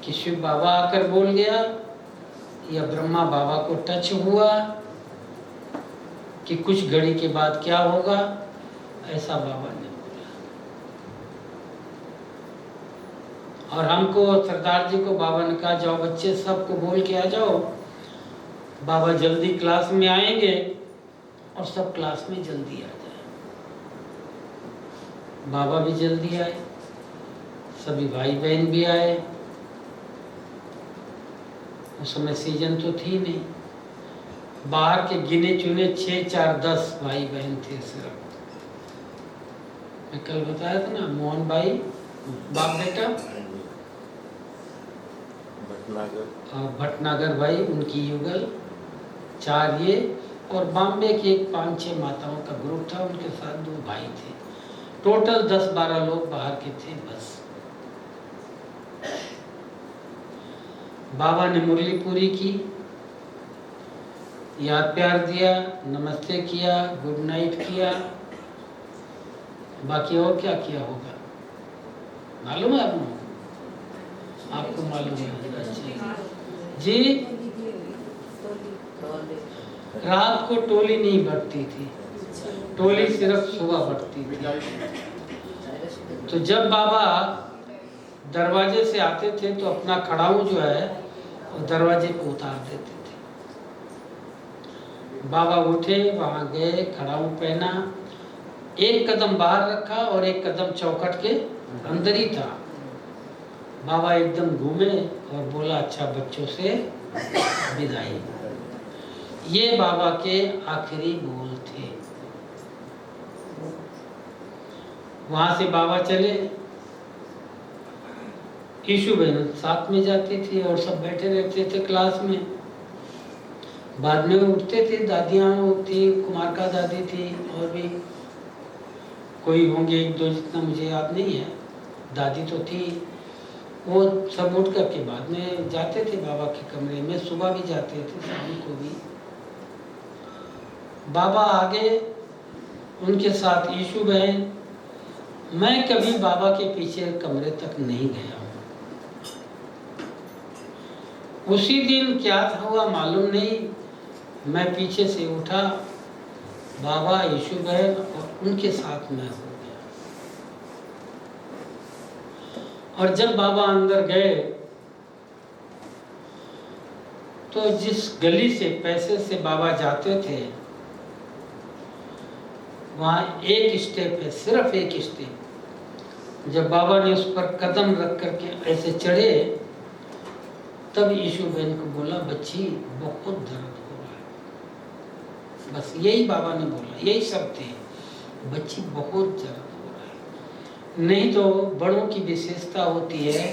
कि शिव बाबा आकर बोल गया या ब्रह्मा बाबा को टच हुआ कि कुछ घड़ी के बाद क्या होगा, ऐसा बाबा ने बोला। और हमको सरदार जी को बाबा ने कहा जाओ बच्चे सबको बोल के आ जाओ, बाबा जल्दी क्लास में आएंगे, और सब क्लास में जल्दी आ जाए। बाबा भी जल्दी आए, सभी भाई बहन भी आए। उस समय सीजन तो थी नहीं, बाहर के गिने चुने 6, 4, 10 भाई बहन थे सिर्फ। मैं कल बताया था ना, मोहन भाई बाप बेटा, और भटनागर भाई उनकी युगल, 4 ये, और बॉम्बे के 5-6 माताओं का ग्रुप था, उनके साथ 2 भाई थे। टोटल 10-12 लोग बाहर के थे बस। बाबा ने मुरली पूरी की, याद प्यार दिया, नमस्ते किया, गुड नाइट किया, बाकी और क्या किया होगा मालूम है आपको? आपको मालूम है? अच्छा जी, रात को टोली नहीं बढ़ती थी, टोली सिर्फ सुबह बढ़ती थी। तो जब बाबा दरवाजे से आते थे तो अपना खड़ाऊ जो है वो दरवाजे पे उतार देते थे। बाबा उठे, वहां गए, खड़ाऊ पहना, एक कदम बाहर रखा और एक कदम चौखट के अंदर ही था। बाबा एकदम घूमे और बोला अच्छा बच्चों से विदाई। ये बाबा के आखिरी बोल थे। वहां से बाबा चले, ईशु बहन साथ में जाती थी और सब बैठे रहते थे क्लास में। बाद में उठते थे, दादियाँ थी, कुमार का दादी थी, और भी कोई होंगे 1-2, जितना मुझे याद नहीं है, दादी तो थी। वो सब उठ करके बाद में जाते थे बाबा के कमरे में, सुबह भी जाते थे, शाम को भी। बाबा आगे, उनके साथ ईशु बहन। मैं कभी बाबा के पीछे कमरे तक नहीं गया हूँ। उसी दिन क्या हुआ मालूम नहीं, मैं पीछे से उठा, बाबा, ईशु बहन और उनके साथ मैं हो गया। और जब बाबा अंदर गए तो जिस गली से पैसे से बाबा जाते थे, वहाँ एक स्टेप है, सिर्फ एक स्टेप। जब बाबा ने उस पर कदम रख करके ऐसे चढ़े, तब यीशु बहन को बोला बच्ची बहुत दर्द हो रहा है। बस यही बाबा ने बोला, यही शब्द थे, बच्ची बहुत दर्द हो रहा है। नहीं तो बड़ों की विशेषता होती है,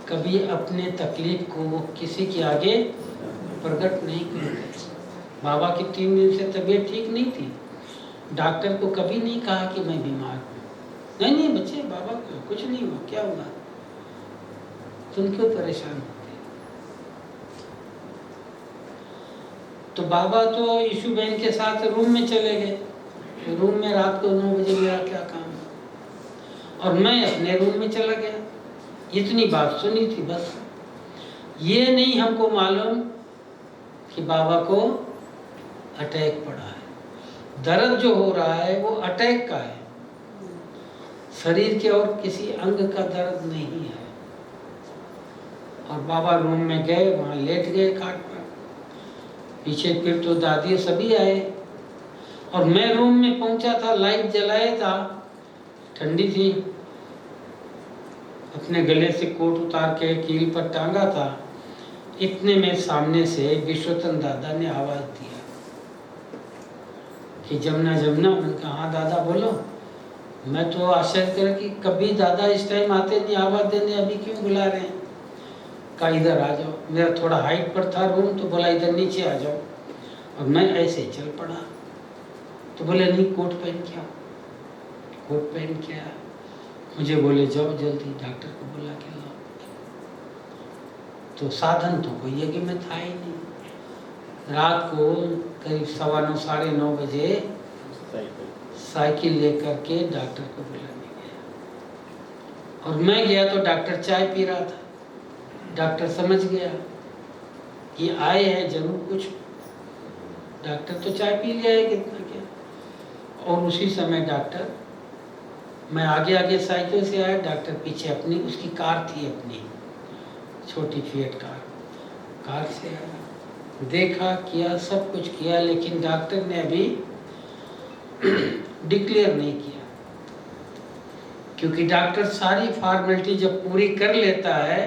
कभी अपने तकलीफ को वो किसी के आगे प्रकट नहीं करते। बाबा की 3 दिन से तबीयत ठीक नहीं थी, डॉक्टर को कभी नहीं कहा कि मैं बीमार हूँ। नहीं बच्चे, बाबा को कुछ नहीं हुआ, क्या हुआ, तुम क्यों परेशान होते? तो बाबा तो यीशु बहन के साथ रूम में चले गए। रूम में रात को 9 बजे मेरा क्या काम है, और मैं अपने रूम में चला गया। इतनी बात सुनी थी बस। ये नहीं हमको मालूम कि बाबा को अटैक पड़ा है। दर्द जो हो रहा है वो अटैक का है, शरीर के और किसी अंग का दर्द नहीं है। और बाबा रूम में गए, वहाँ लेट गए खाट पर। पीछे फिर तो दादी सभी आए, और मैं रूम में पहुंचा था, लाइट जलाया था, ठंडी थी, अपने गले से कोट उतार के कील पर टांगा था। इतने में सामने से विश्वतन दादा ने आवाज दिया कि जमुना जमुना। मैंने कहा हाँ दादा बोलो। मैं तो आश्चर्य कर कि कभी दादा इस टाइम आते नहीं आवाज देने, अभी क्यों बुला रहे हैं? कहा इधर आ जाओ। मेरा थोड़ा हाइट पर था रूम, तो बोला इधर नीचे आ जाओ, और मैं ऐसे ही चल पड़ा। तो बोले नहीं, कोट पहन के आओ। कोट पहन के आया। मुझे बोले जाओ जल्दी डॉक्टर को बुला के लाओ। तो साधन तो कोई यज्ञ में था ही नहीं। रात को करीब 9:15 साढ़े 9 बजे साइकिल लेकर के डॉक्टर को बुलाने गया। और मैं गया तो डॉक्टर चाय पी रहा था। डॉक्टर समझ गया कि आए हैं जरूर कुछ। डॉक्टर तो चाय पी लिया है, कितना क्या। और उसी समय डॉक्टर, मैं आगे आगे साइकिल से आया, डॉक्टर पीछे अपनी, उसकी कार थी अपनी छोटी फिएट कार से आया। देखा, किया, सब कुछ किया, लेकिन डॉक्टर ने अभी डिक्लेयर नहीं किया, क्योंकि डॉक्टर सारी फॉर्मेलिटी जब पूरी कर लेता है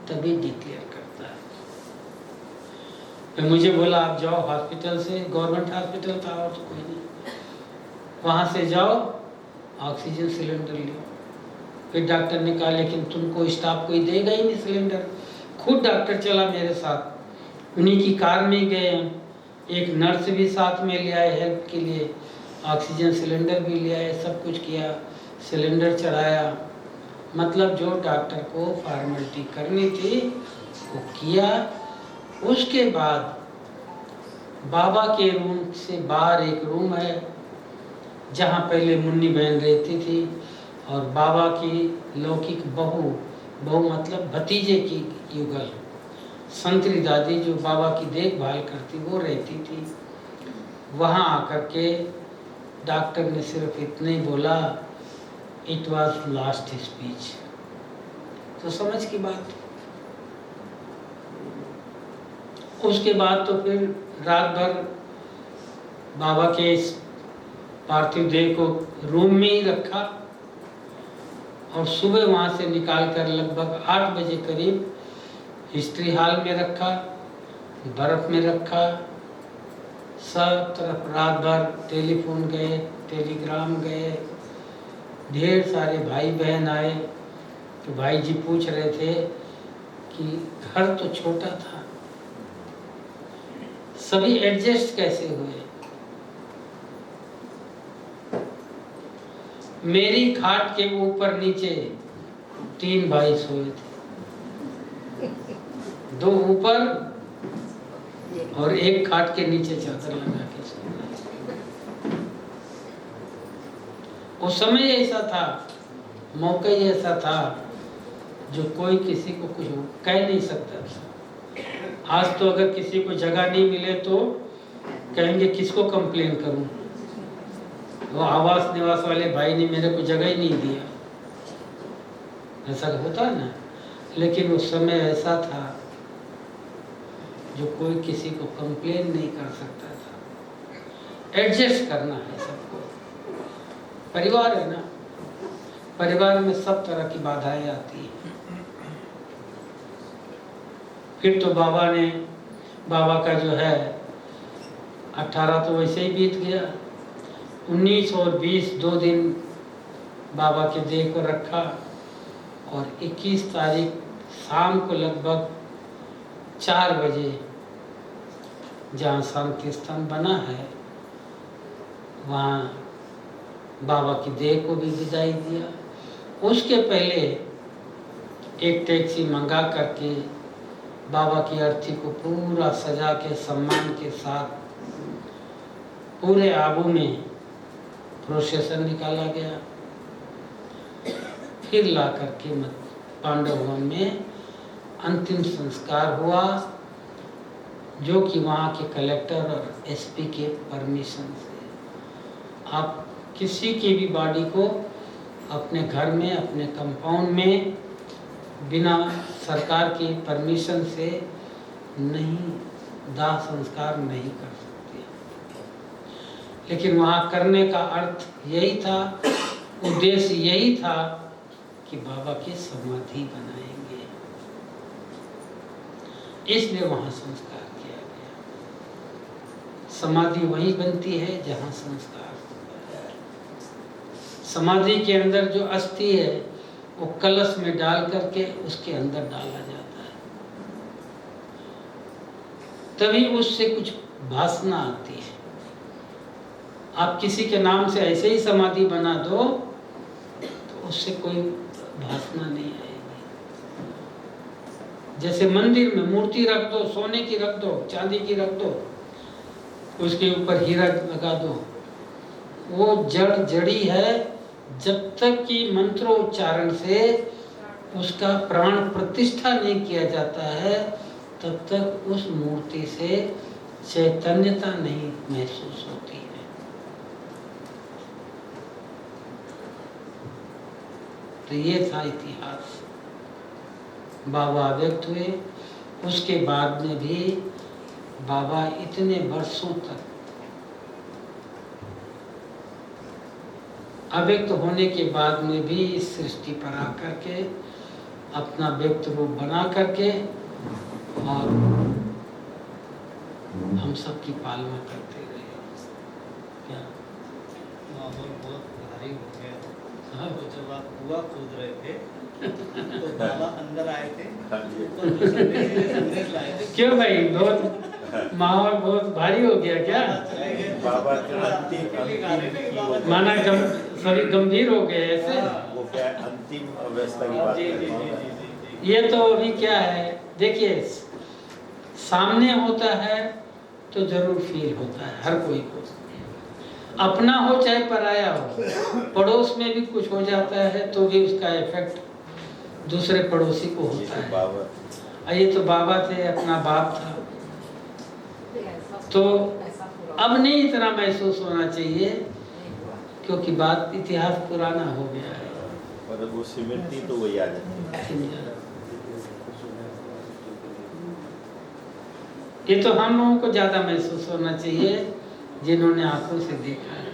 तभी डिक्लेयर करता है। फिर मुझे बोला आप जाओ हॉस्पिटल से, गवर्नमेंट हॉस्पिटल था और तो कोई नहीं, वहाँ से जाओ ऑक्सीजन सिलेंडर लियो। फिर डॉक्टर ने कहा लेकिन तुमको स्टाफ कोई देगा ही नहीं सिलेंडर। खुद डॉक्टर चला मेरे साथ, उन्हीं की कार में गए। एक नर्स भी साथ में ले आए हेल्प के लिए, ऑक्सीजन सिलेंडर भी ले आए, सब कुछ किया, सिलेंडर चढ़ाया। मतलब जो डॉक्टर को फॉर्मेलिटी करनी थी वो किया। उसके बाद बाबा के रूम से बाहर एक रूम है जहाँ पहले मुन्नी बहन रहती थी, और बाबा की लौकिक बहू मतलब भतीजे की युगल संतरी दादी जो बाबा की देखभाल करती वो रहती थी। वहाँ आकर के डॉक्टर ने सिर्फ इतना ही बोला, इट वाज लास्ट स्पीच। तो समझ की बात। उसके बाद तो फिर रात भर बाबा के पार्थिव देह को रूम में ही रखा, और सुबह वहाँ से निकाल कर लगभग 8 बजे करीब हिस्ट्री हॉल में रखा, बर्फ में रखा। सब तरफ रात भर टेलीफोन गए, टेलीग्राम गए, ढेर सारे भाई बहन आए। तो भाई जी पूछ रहे थे कि घर तो छोटा था, सभी एडजस्ट कैसे हुए। मेरी खाट के ऊपर नीचे 3 भाई सोए थे, 2 ऊपर और एक खाट के नीचे चादर लगा के सोए। वो समय ऐसा था, मौका ही ऐसा था जो कोई किसी को कुछ कह नहीं सकता था। आज तो अगर किसी को जगह नहीं मिले तो कहेंगे किसको कंप्लेन करूं, वो आवास निवास वाले भाई ने मेरे को जगह ही नहीं दिया, ऐसा होता है ना। लेकिन उस समय ऐसा था जो कोई किसी को कंप्लेन नहीं कर सकता था। एडजस्ट करना है सबको, परिवार है ना, परिवार में सब तरह की बाधाएं आती हैं। फिर तो बाबा का जो है 18 तो वैसे ही बीत गया, 19 और 20 2 दिन बाबा के देह को रखा, और 21 तारीख शाम को लगभग 4 बजे जहाँ शांति स्थान बना है वहाँ बाबा की देह को भी विदाई दिया। उसके पहले एक टैक्सी मंगा करके बाबा की अर्थी को पूरा सजा के सम्मान के साथ पूरे आबू में प्रोसेसन निकाला गया। फिर ला करके पांडव भवन में अंतिम संस्कार हुआ, जो कि वहाँ के कलेक्टर और एसपी के परमिशन से। आप किसी की भी बॉडी को अपने घर में, अपने कंपाउंड में बिना सरकार की परमिशन से नहीं दाह संस्कार नहीं कर सकते। लेकिन वहाँ करने का अर्थ यही था, उद्देश्य यही था कि बाबा की समाधि बनाएंगे, इसलिए वहाँ संस्कार किया गया। समाधि वही बनती है जहाँ संस्कार होता है। समाधि के अंदर जो अस्थि है वो कलश में डाल करके उसके अंदर डाला जाता है, तभी उससे कुछ वासना आती है। आप किसी के नाम से ऐसे ही समाधि बना दो तो उससे कोई भावना नहीं आएगी। जैसे मंदिर में मूर्ति रख दो, सोने की रख दो, चांदी की रख दो, उसके ऊपर हीरा लगा दो, वो जड़ जड़ी है। जब तक कि मंत्रोच्चारण से उसका प्राण प्रतिष्ठा नहीं किया जाता है तब तक उस मूर्ति से चैतन्यता नहीं महसूस होती है। तो ये था इतिहास। बाबा व्यक्त हुए, उसके बाद में भी बाबा इतने वर्षों तक अव्यक्त होने के बाद में भी इस सृष्टि पर आकर के अपना व्यक्त रूप बना करके और हम सब की पालना करते रहे। क्या माहौल बहुत भारी हो गया। हाँ। तो जब आप कुआं खोद रहे थे तो बाबा अंदर आए थे, ऊपर जो संदेश लाए थे। क्यों भाई, बहुत माहौल बहुत भारी हो गया क्या? बाबा अंतिम माना सभी गंभीर हो गए ऐसे? वो क्या अंतिम अवस्था की बात जी, कर जी, रहे जी, हैं। जी, जी, जी। ये तो अभी क्या है, देखिए सामने होता है तो जरूर फील होता है हर कोई को, अपना हो चाहे पराया हो। पड़ोस में भी कुछ हो जाता है तो भी उसका इफेक्ट दूसरे पड़ोसी को ये होता तो है। बाबा ये तो बाबा थे, अपना बाप था, तो अब नहीं इतना महसूस होना चाहिए क्योंकि बात इतिहास पुराना हो गया है। और वो सिमरती तो वही आ जाती है। ये तो हम लोगों को ज्यादा महसूस होना चाहिए जिन्होंने आंखों से देखा है।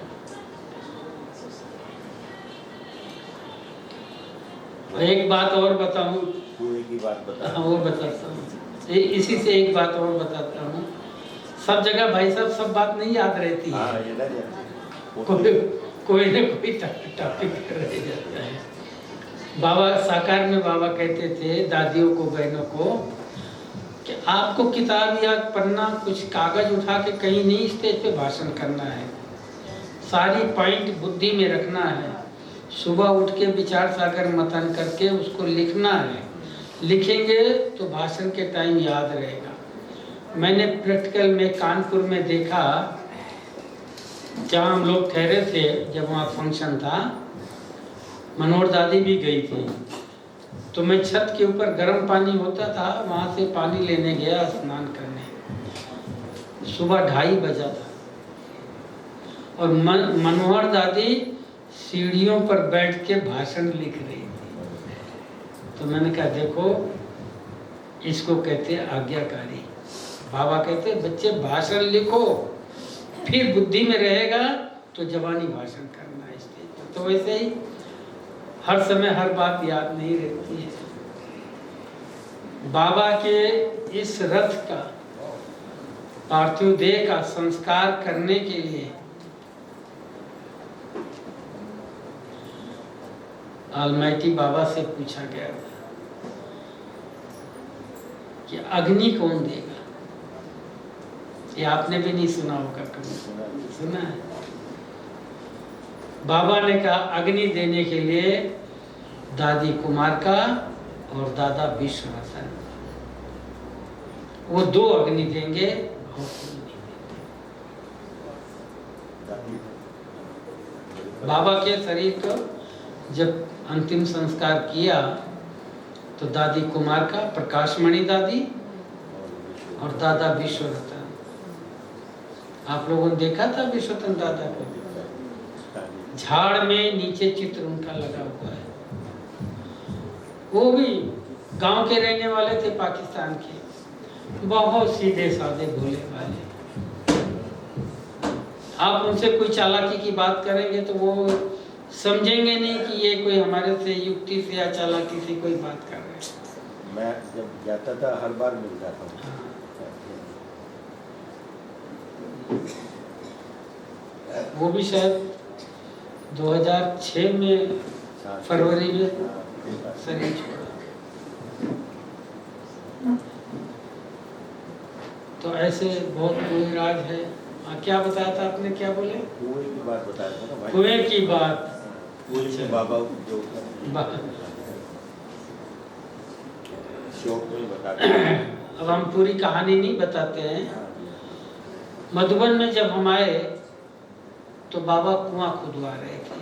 एक बात और बताऊं, कुएं की बात बता। हाँ वो बताता हूँ, इसी से एक बात और बताता हूँ। सब जगह भाई साहब सब बात नहीं याद रहती हाँ है, ये ना जाती। कोई न कोई टॉपिक रह जाता है। बाबा साकार में बाबा कहते थे दादियों को, बहनों को कि आपको किताब या पन्ना कुछ कागज उठा के कहीं नहीं स्टेज पे भाषण करना है, सारी पॉइंट बुद्धि में रखना है। सुबह उठ के विचार सागर मंथन करके उसको लिखना है, लिखेंगे तो भाषण के टाइम याद रहेगा। मैंने प्रैक्टिकल में कानपुर में देखा, जहाँ हम लोग ठहरे थे जब वहाँ फंक्शन था, मनोहर दादी भी गई थी, तो मैं छत के ऊपर गर्म पानी होता था वहाँ से पानी लेने गया स्नान करने। सुबह 2:30 बजा था और मनोहर दादी सीढ़ियों पर बैठ के भाषण लिख रही थी। तो मैंने कहा देखो इसको कहते हैं आज्ञाकारी। बाबा कहते हैं बच्चे भाषण लिखो, फिर बुद्धि में रहेगा तो जवानी भाषण करना है स्टेज पर। तो वैसे ही हर समय हर बात याद नहीं रहती है। बाबा के इस रथ का पार्थिव देह का संस्कार करने के लिए ऑलमाइटी बाबा से पूछा गया था कि अग्नि कौन देगा। ये आपने भी नहीं सुना होगा कभी, सुना है? बाबा ने कहा अग्नि देने के लिए दादी कुमार का और दादा विश्वनाथन, वो 2 अग्नि देंगे और कोई नहीं देंगे। बाबा के शरीर को जब अंतिम संस्कार किया तो दादी कुमार का प्रकाशमणि दादी और दादा विश्वरतन, आप लोगों ने देखा था विश्वरतन दादा को? झाड़ में नीचे चित्र उनका लगा हुआ है। वो भी गांव के रहने वाले थे, पाकिस्तान के, बहुत सीधे साधे भोले वाले। आप उनसे कोई चालाकी की बात करेंगे तो वो समझेंगे नहीं कि ये कोई हमारे से युक्ति से या चालाकी से कोई बात कर रहे हैं। मैं जब जाता था हर बार मिल जाता हूँ। वो भी शायद 2006 में फरवरी में शरीर छोड़ा। तो ऐसे बहुत कोई राज है हाँ, क्या बताया था आपने, क्या बोले? कुएं की बात बताया था ना भाई। कुएं की बात। कुएं में बाबा जो शौक में बताते हैं। अब हम पूरी कहानी नहीं बताते हैं। मधुबन में जब हम आए तो बाबा कुआं खुदवा रहे थे,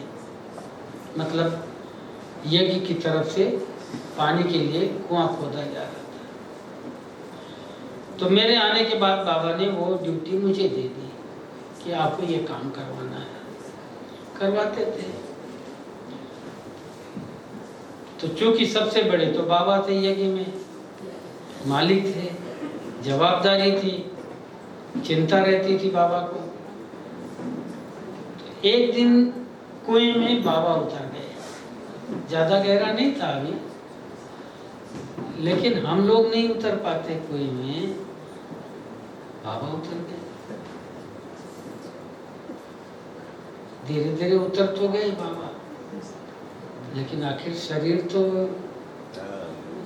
मतलब यज्ञ की तरफ से पानी के लिए कुआं खोदा जा रहा था। तो मेरे आने के बाद बाबा ने वो ड्यूटी मुझे दे दी कि आपको ये काम करवाना है। करवाते थे। तो चूंकि सबसे बड़े तो बाबा थे, यज्ञ में मालिक थे, जवाबदारी थी, चिंता रहती थी बाबा को। तो एक दिन कुएं में बाबा उतर गए। ज्यादा गहरा नहीं था अभी, लेकिन हम लोग नहीं उतर पाते कुएं में, बाबा उतर गए। धीरे धीरे उतर तो गए बाबा, लेकिन आखिर शरीर तो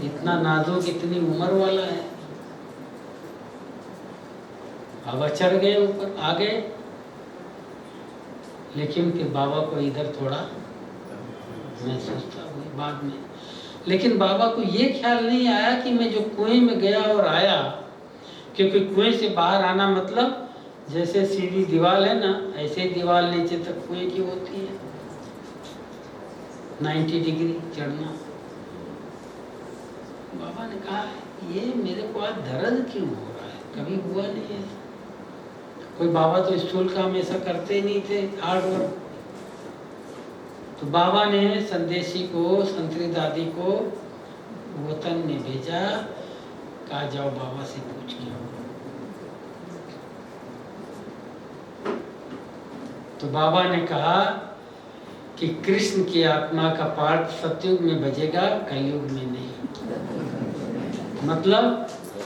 इतना नाजुक, इतनी उम्र वाला है। बाबा चढ़ गए ऊपर, आ गए, लेकिन फिर बाबा को इधर थोड़ा महसूस था बाद में। लेकिन बाबा को ये ख्याल नहीं आया कि मैं जो कुएं में गया और आया, क्योंकि कुएं से बाहर आना मतलब जैसे सीधी दीवार है ना, ऐसे दीवार नीचे तक कुएं की होती है, 90 डिग्री चढ़ना। बाबा ने कहा ये मेरे को आज दर्द क्यों हो रहा है, कभी हुआ नहीं है। कोई बाबा तो स्टूल का हमेशा करते ही नहीं थे, हार्ड वर्क। तो बाबा ने संदेशी को, संतरी दादी को वतन में भेजा, कहा जाओ बाबा से पूछ के आओ। तो बाबा ने कहा कि कृष्ण की आत्मा का पाठ सतयुग में बजेगा, कलयुग में नहीं। मतलब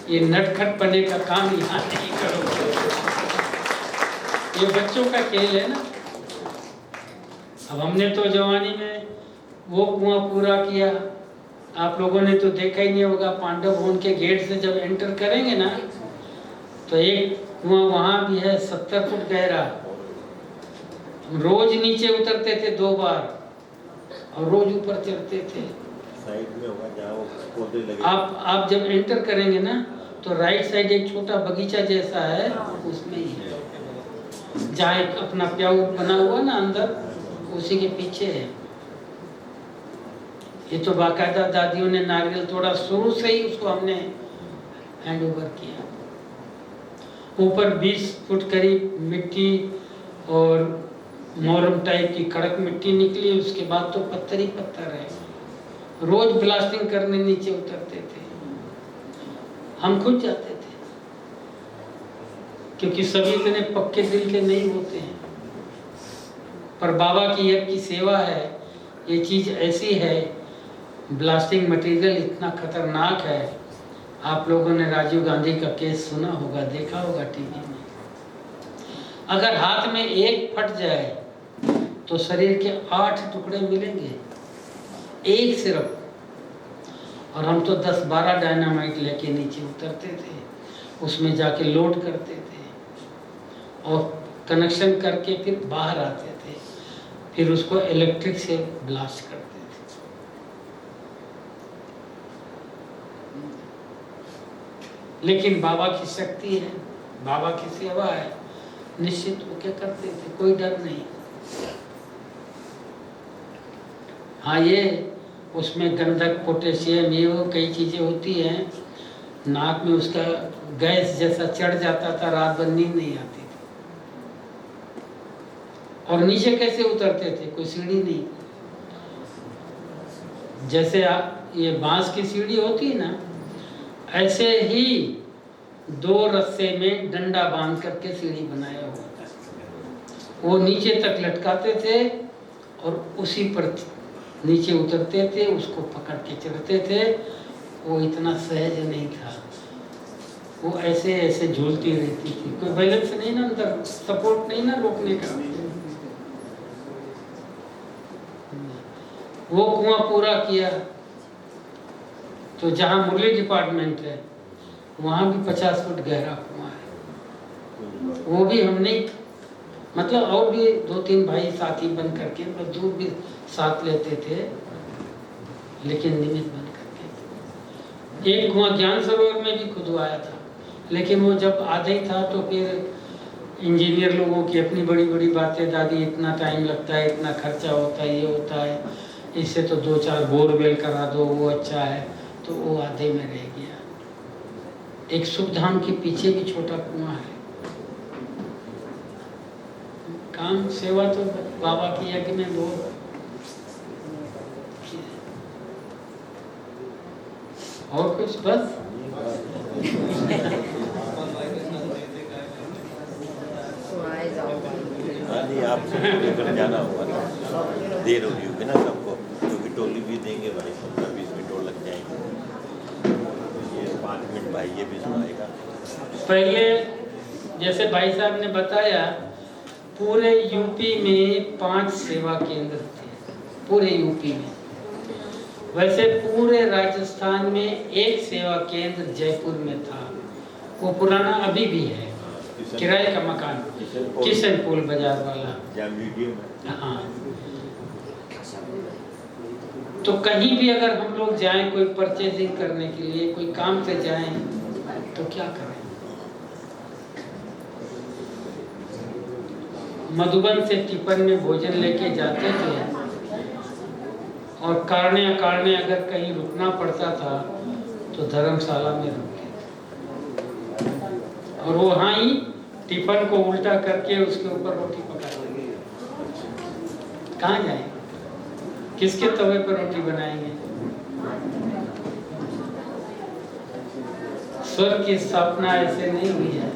ये नटखट पने का काम यहाँ नहीं करो, ये बच्चों का खेल है ना। अब हमने तो जवानी में वो कुआं पूरा किया, आप लोगों ने तो देखा ही नहीं होगा। पांडव भवन के गेट से जब एंटर करेंगे ना, तो एक कुआं वहां भी है 70 फुट गहरा। रोज नीचे उतरते थे 2 बार और रोज ऊपर चढ़ते थे। साइड में होगा जहाँ वो पौधे लगे। आप जब एंटर करेंगे ना, तो राइट साइड एक छोटा बगीचा जैसा है, उसमें ही है, जहाँ एक अपना प्याऊ बना हुआ ना अंदर, उसी के पीछे है। ये तो बाकायदा दादियों ने नारियल तोड़ा, शुरू से ही उसको हमने हैंड ओवर किया। ऊपर 20 फुट करीब मिट्टी और मोरम टाइप की कड़क मिट्टी निकली, उसके बाद तो पत्थर ही पत्थर है। रोज ब्लास्टिंग करने नीचे उतरते थे, हम खुद जाते थे, क्योंकि सभी इतने पक्के दिल के नहीं होते हैं। पर बाबा की यज्ञ की सेवा है, ये चीज ऐसी है, ब्लास्टिंग मटेरियल इतना खतरनाक है। आप लोगों ने राजीव गांधी का केस सुना होगा, देखा होगा टीवी में। अगर हाथ में एक फट जाए तो शरीर के 8 टुकड़े मिलेंगे, एक सिर्फ। और हम तो 10-12 डायनामाइट लेके नीचे उतरते थे, उसमें जाके लोड करते थे और कनेक्शन करके फिर बाहर आते थे, फिर उसको इलेक्ट्रिक से ब्लास्ट करते थे। लेकिन बाबा की शक्ति है, बाबा की सेवा है, निश्चित होके करते थे, कोई डर नहीं। हाँ, ये उसमें गंधक, पोटेशियम, ये वो कई चीज़ें होती हैं, नाक में उसका गैस जैसा चढ़ जाता था, रात भर नींद नहीं आती थी। और नीचे कैसे उतरते थे, कोई सीढ़ी नहीं, जैसे ये बांस की सीढ़ी होती है ना, ऐसे ही 2 रस्से में डंडा बांध करके सीढ़ी बनाया हुआ था। वो नीचे तक लटकाते थे और उसी पर नीचे उतरते थे, उसको पकड़ के चढ़ते थे। वो इतना सहज नहीं था, वो ऐसे ऐसे झूलती रहती थी, कोई बैलेंस नहीं ना, अंदर सपोर्ट नहीं ना रोकने का। वो कुआं पूरा किया तो जहाँ मुरली डिपार्टमेंट है, वहाँ भी 50 फुट गहरा कुआं है। वो भी हमने, मतलब और भी 2-3 भाई साथी बन करके मजदूर भी साथ लेते थे, लेकिन निमित्त बन करके। एक कुआं ज्ञान सरोवर में भी खुदवाया था, लेकिन वो जब आधे ही था तो फिर इंजीनियर लोगों की अपनी बड़ी बड़ी बातें, दादी इतना टाइम लगता है, इतना खर्चा होता है, ये होता है, इससे तो 2-4 बोरवेल करा दो, वो अच्छा है, तो वो आधे में रह गया। एक सुखधाम के पीछे भी छोटा कुआं है। काम सेवा तो बाबा की यज्ञ में वो और कुछ बस नहीं, आपसे लेकर जाना होगा ना, देर हो रही होगी ना सबको, क्योंकि टोली भी देंगे भाई, 15-20 मिनट और लग जाएंगे। ये 5 मिनट भाई ये भी सुनाएगा। पहले जैसे भाई साहब ने बताया, पूरे यूपी में 5 सेवा केंद्र थे, पूरे यूपी में। वैसे पूरे राजस्थान में 1 सेवा केंद्र जयपुर में था, वो पुराना अभी भी है, किराए का मकान, किशनपुर बाजार वाला। हाँ, तो कहीं भी अगर हम लोग जाएं कोई परचेजिंग करने के लिए, कोई काम से जाएं, तो क्या करें? मधुबन से टिफिन में भोजन लेके जाते थे, और कारणे अकारणे अगर कहीं रुकना पड़ता था तो धर्मशाला में रुके, और वहाँ ही टिफिन को उल्टा करके उसके ऊपर रोटी पका देंगे। कहाँ जाए, किसके तवे पर रोटी बनाएंगे? स्वर्ग की स्थापना ऐसे नहीं हुई है।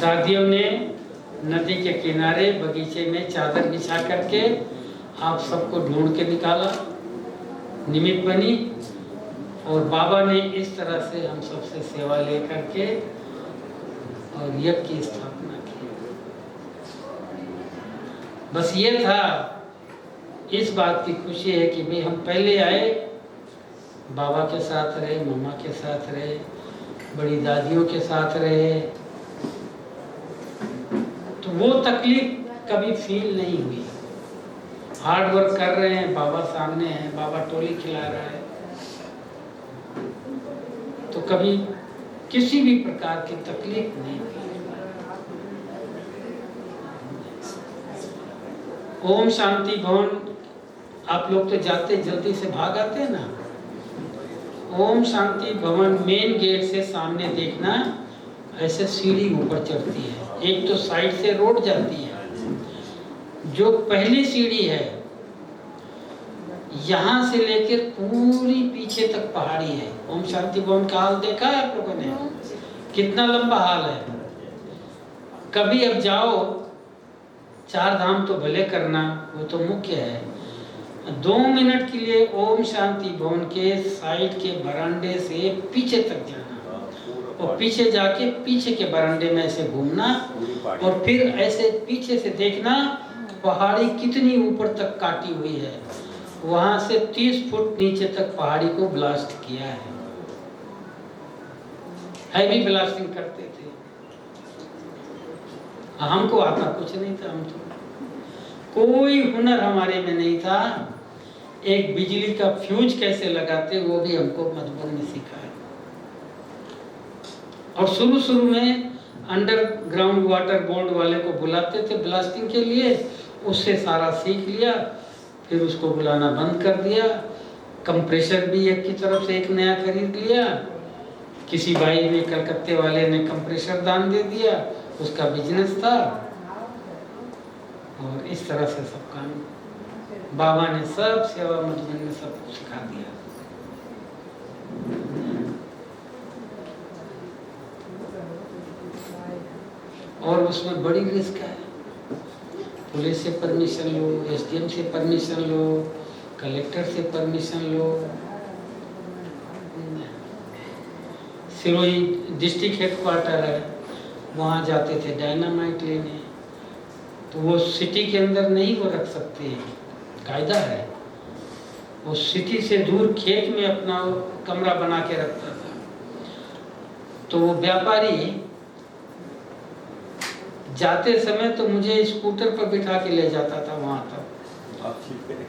दादियों ने नदी के किनारे बगीचे में चादर बिछा करके आप सबको ढूंढ के निकाला, निमित्त बनी, और बाबा ने इस तरह से हम सबसे सेवा ले करके और यज्ञ की स्थापना की। बस ये था, इस बात की खुशी है कि भाई हम पहले आए, बाबा के साथ रहे, मम्मा के साथ रहे, बड़ी दादियों के साथ रहे, तो वो तकलीफ कभी फील नहीं हुई। हार्ड वर्क कर रहे हैं, बाबा सामने है, बाबा टोली खिला रहा है, तो कभी किसी भी प्रकार की तकलीफ नहीं हुई। ओम शांति भवन आप लोग तो जाते जल्दी से भाग आते हैं ना। ओम शांति भवन मेन गेट से सामने देखना, ऐसे सीढ़ी ऊपर चढ़ती है, एक तो साइड से रोड जाती है, जो पहली सीढ़ी है यहाँ से लेकर पूरी पीछे तक पहाड़ी है। ओम शांति भवन का हाल देखा है आप लोगों ने, कितना लंबा हाल है। कभी अब जाओ, 4 धाम तो भले करना, वो तो मुख्य है, 2 मिनट के लिए ओम शांति भवन के साइड के बरामदे से पीछे तक जाना, और पीछे जाके पीछे के बरामदे में ऐसे घूमना, और फिर ऐसे पीछे से देखना पहाड़ी कितनी ऊपर तक काटी हुई है। वहां से 30 फुट नीचे तक पहाड़ी को ब्लास्ट किया है। हैवी ब्लास्टिंग करते थे। हमको आता कुछ नहीं था, हम तो कोई हुनर हमारे में नहीं था। एक बिजली का फ्यूज कैसे लगाते वो भी हमको मधुबन में सिखाया। और शुरू में अंडरग्राउंड वाटर बोर्ड वाले को बुलाते थे ब्लास्टिंग के लिए, उससे सारा सीख लिया, फिर उसको बुलाना बंद कर दिया। कंप्रेसर भी एक की तरफ से एक नया खरीद लिया, किसी भाई ने कलकत्ते वाले ने कंप्रेसर दान दे दिया, उसका बिजनेस था, और इस तरह से सब काम बाबा ने सब सेवा मधुबन में सब कुछ सिखा दिया। और उसमें बड़ी रिस्क है, पुलिस से परमिशन लो, एसडीएम से परमिशन लो, कलेक्टर से परमिशन लो। सिरोही डिस्ट्रिक्ट हेडक्वार्टर है, वहाँ जाते थे डायनामाइट लेने, तो वो सिटी के अंदर नहीं वो रख सकते, कायदा है। वो सिटी से दूर खेत में अपना कमरा बना के रखता था। तो वो व्यापारी जाते समय तो मुझे स्कूटर पर बिठा के ले जाता था वहाँ तक,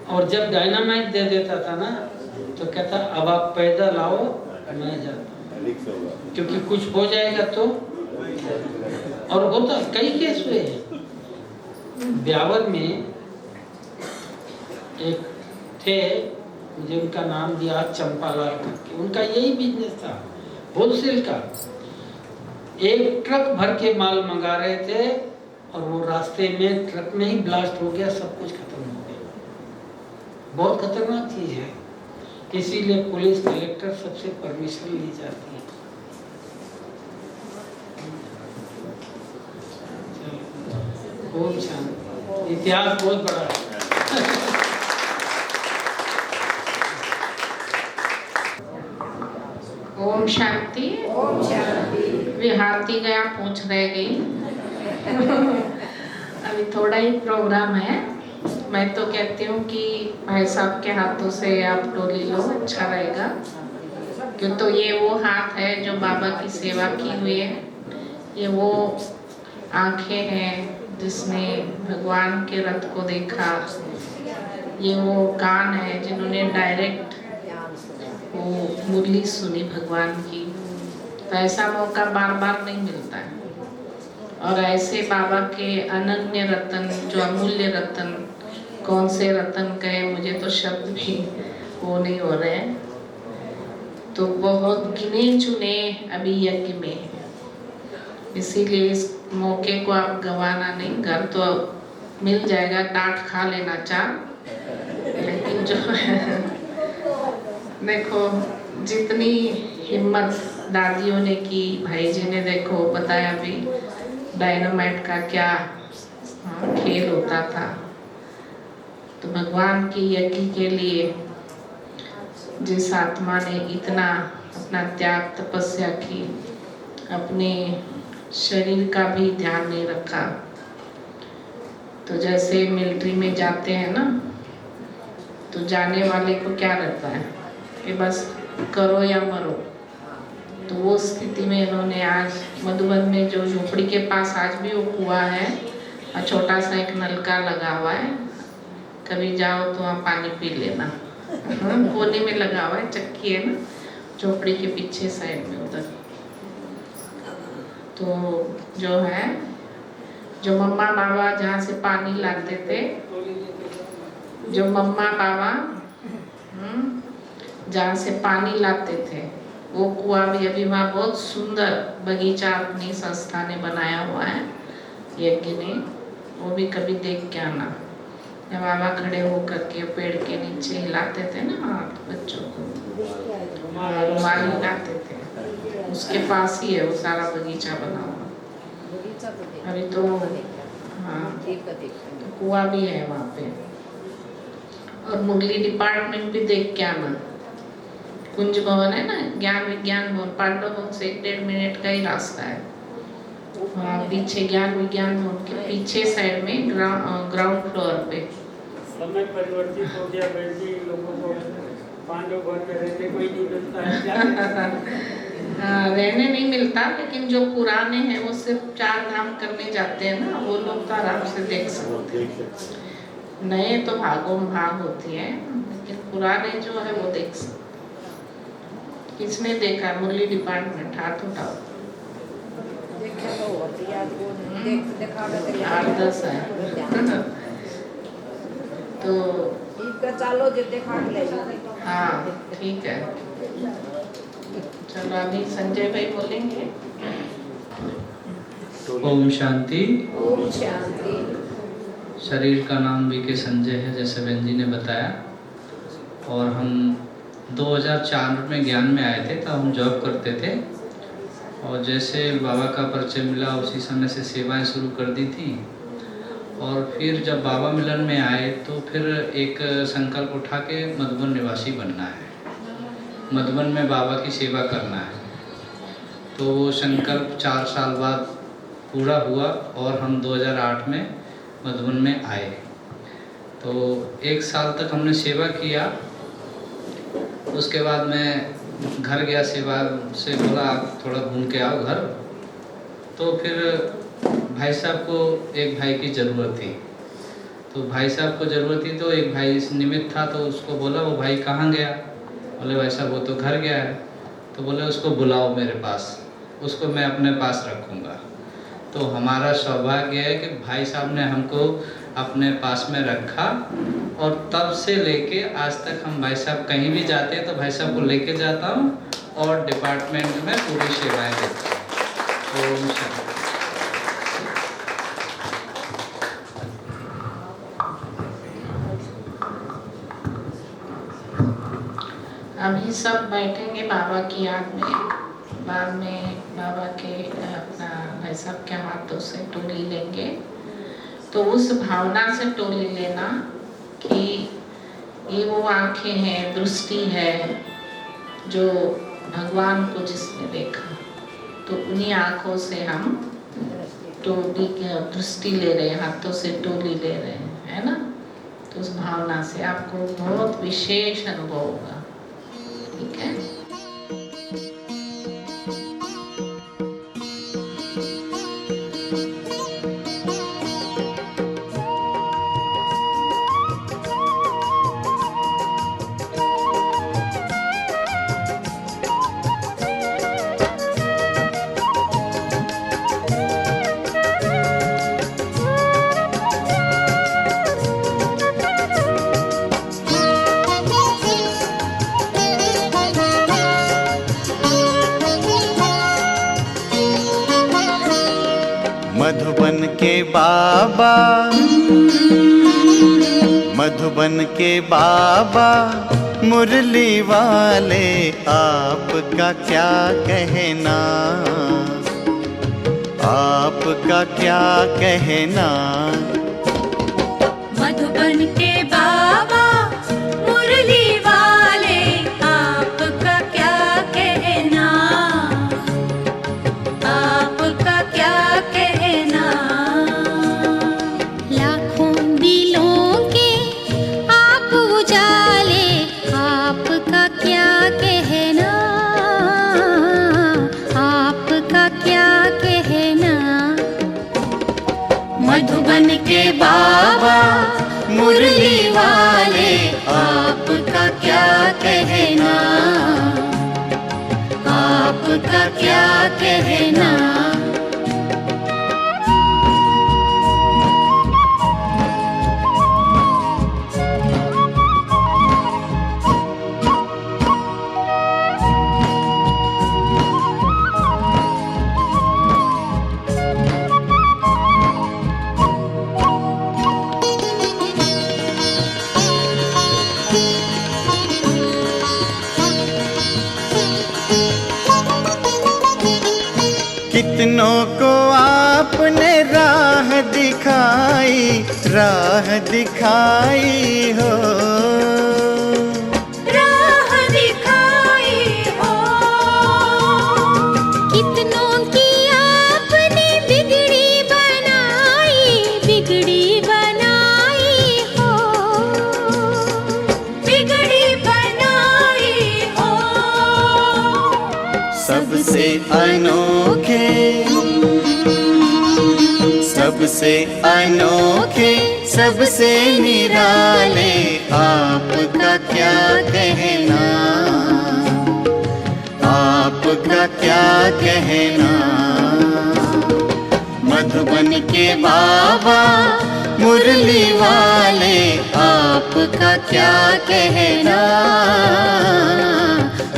और जब डायनामाइट दे देता था ना तो कहता अब आप पैदल आओ, मैं जाता हूँ, क्योंकि कुछ हो जाएगा तो। और होता कई केस हुए हैं। ब्यावर में एक थे, मुझे उनका नाम दिया चंपालाल करके, उनका यही बिजनेस था होलसेल का। एक ट्रक भर के माल मंगा रहे थे और वो रास्ते में ट्रक में ही ब्लास्ट हो गया, सब कुछ खत्म हो गया। बहुत खतरनाक चीज है, इसीलिए पुलिस कलेक्टर सबसे परमिशन ली जाती है। बहुत शांति, इतिहास बहुत बड़ा है। ओम शांति। ओम शांति। विहाती गया पूछ रह गई। अभी थोड़ा ही प्रोग्राम है। मैं तो कहती हूँ कि भाई साहब के हाथों से आप डोली लो, अच्छा रहेगा, क्यों तो ये वो हाथ है जो बाबा की सेवा की हुई है, ये वो आंखें हैं जिसने भगवान के रथ को देखा, ये वो कान है जिन्होंने डायरेक्ट वो मुरली सुनी भगवान की। तो ऐसा मौका बार बार नहीं मिलता है। और ऐसे बाबा के अनन्य रतन, जो अमूल्य रतन, कौन से रतन कहे, मुझे तो शब्द भी वो नहीं हो रहे हैं, तो बहुत गिने चुने अभी यज्ञ में है। इसीलिए इस मौके को आप गंवाना नहीं। घर तो मिल जाएगा, डांट खा लेना चाह, लेकिन जो देखो जितनी हिम्मत दादियों ने की, भाई जी ने देखो बताया भी डायनामाइट का क्या खेल होता था। तो भगवान की यज्ञ के लिए जिस आत्मा ने इतना अपना त्याग तपस्या की, अपने शरीर का भी ध्यान नहीं रखा, तो जैसे मिलिट्री में जाते हैं ना, तो जाने वाले को क्या रहता है कि बस करो या मरो। तो वो स्थिति में इन्होंने आज मधुबन में जो झोपड़ी के पास आज भी वो कुआं है और छोटा सा एक नलका लगा हुआ है, कभी जाओ तो वहाँ पानी पी लेना। कोने में लगा हुआ है, चक्की है ना झोपड़ी के पीछे साइड में उधर। तो जो है, जो मम्मा बाबा जहाँ से पानी लाते थे, जो मम्मा बाबा जहाँ से पानी लाते थे, वो कुआं भी अभी वहाँ बहुत सुंदर बगीचा अपनी संस्था ने बनाया हुआ है यज्ञ ने, वो भी कभी देख के आना। जब बाबा खड़े होकर के पेड़ के नीचे हिलाते थे ना हाथ बच्चों को, रुमाल हिलाते थे, उसके पास ही है वो सारा बगीचा बना हुआ। अभी तो हाँ, तो कुआं भी है वहाँ पे। और मुरली डिपार्टमेंट भी देख के आना। कुंज भवन है ना, ज्ञान विज्ञान भवन, पांडव भवन से 1.5 मिनट का ही रास्ता है। वहाँ पीछे ज्ञान विज्ञान भवन के पीछे साइड में ग्राउंड फ्लोर पे। समय परिवर्तित हो गया, वैसे लोगों को पांडव भवन में रहने को ही नहीं मिलता है। क्या रहने नहीं मिलता, लेकिन जो पुराने हैं वो सिर्फ 4 धाम करने जाते हैं ना, वो लोग तो आराम से देख सकते हैं। नए तो भागों में भाग होती है, लेकिन पुराने जो है वो देख सकते। किसने देखा मुरली डिपार्टमेंट? हाथ उठाओ। 8-10 है। तो चालो जो देखा ले। हाँ ठीक है, चलो अभी संजय भाई बोलेंगे। ओम शांति। ओम शांति। शरीर का नाम वी.के. संजय है, जैसे बहन जी ने बताया। और हम 2004 में ज्ञान में आए थे, तब हम जॉब करते थे। और जैसे बाबा का परिचय मिला, उसी समय से सेवाएं शुरू कर दी थी। और फिर जब बाबा मिलन में आए तो फिर एक संकल्प उठा के मधुबन निवासी बनना है, मधुबन में बाबा की सेवा करना है। तो वो संकल्प 4 साल बाद पूरा हुआ और हम 2008 में मधुबन में आए। तो 1 साल तक हमने सेवा किया। उसके बाद मैं घर गया, सेवा से बोला आप थोड़ा घूम के आओ घर। तो फिर भाई साहब को एक भाई की ज़रूरत थी, तो भाई साहब को ज़रूरत थी तो एक भाई निमित्त था, तो उसको बोला वो भाई कहाँ गया? बोले भाई साहब वो तो घर गया है। तो बोले उसको बुलाओ मेरे पास, उसको मैं अपने पास रखूँगा। तो हमारा सौभाग्य है कि भाई साहब ने हमको अपने पास में रखा, और तब से लेके आज तक हम भाई साहब कहीं भी जाते हैं तो भाई साहब को लेके जाता हूँ और डिपार्टमेंट में पूरी सेवाएं देता हूँ। ओम शांति। अभी सब बैठेंगे बाबा की याद में, बाद में बाबा के अपना भाई साहब के हाथों से टोली लेंगे। तो उस भावना से टोली लेना कि ये वो आंखें हैं, दृष्टि है जो भगवान को जिसने देखा, तो उन्हीं आंखों से हम टोली दृष्टि ले रहे हैं, हाथों से टोली ले रहे हैं, है ना। तो उस भावना से आपको बहुत विशेष अनुभव होगा, ठीक है। मधुबन के बाबा, मधुबन के बाबा मुरली वाले, आपका क्या कहना, आपका क्या कहना। मधुबन के बाबा मुरली वाले, आपका क्या कहना, आपका क्या कहना। लाखों दिलों के आप उजाले, आपका क्या कहना, आपका क्या कहना। मधुबन के बाबा मुरली वाले, आपका क्या कहना, आपका क्या कहना। कितनों को आपने राह दिखाई, राह दिखाई हो, राह दिखाई हो। कितनों की आपने बिगड़ी बनाई, बिगड़ी बनाई हो, बिगड़ी बनाई हो। सबसे अनोखे, सबसे अनोखे, सबसे निराले, आपका क्या कहना, आपका क्या कहना। मधुबन के बाबा मुरली वाले, आपका क्या कहना,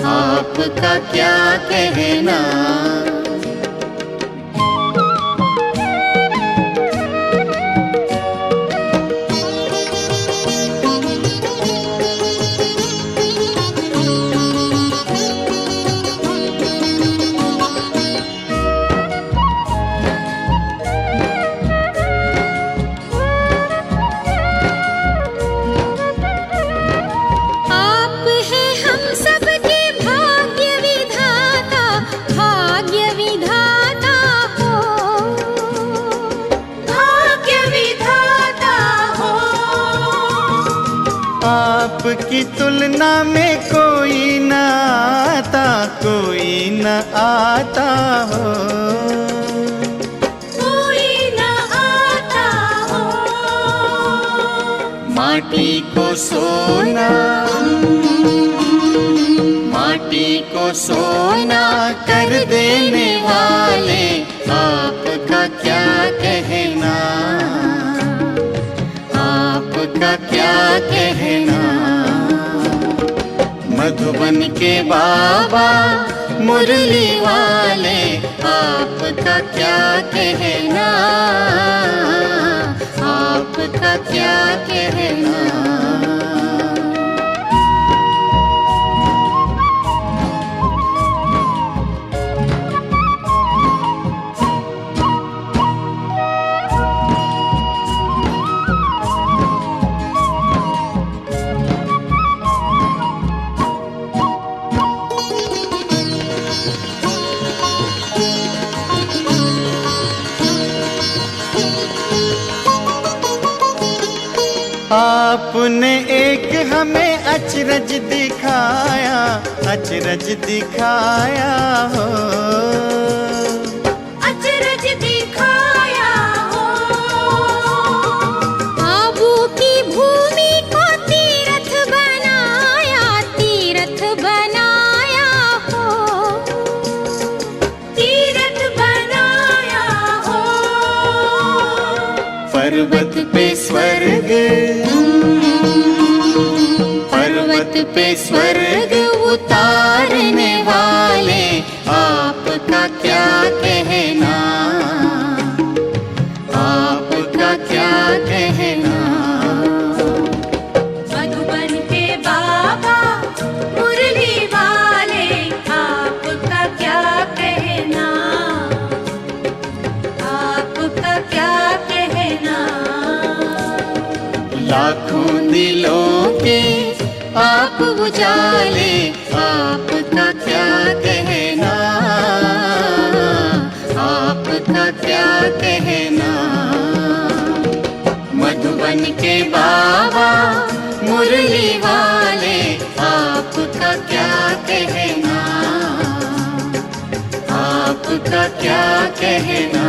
आपका क्या कहना। आप हैं हम सबके भाग्य विधाता, भाग्य विधाता हो, भाग्य विधाता हो। आपकी तुलना में कोई न आता, कोई न आता हो, कोई न माटी को सोना, माटी को सोना कर देने वाले आपका क्या कहना, आपका क्या कहना। मधुबन के बाबा मुरली वाले आपका क्या कहना, आपका क्या कहना। आपने एक हमें अचरज दिखाया, अचरज दिखाया हो, अचरज दिखाया हो। आबू की भूमि को तीर्थ बनाया, तीर्थ बनाया हो, तीर्थ बनाया हो। पर्वत पे स्वर्ग, पर्वत पे स्वर्ग उतारने वाले आपका क्या कहना, आपका क्या कहना। मधुबन के बाबा मुरली वाले आपका क्या कहना, आपका क्या कहना। लाखों दिलों के आप उजाले आपका क्या कहना, आपका क्या कहना। मधुबन के बाबा मुरली वाले आपका क्या कहना, आपका क्या कहना।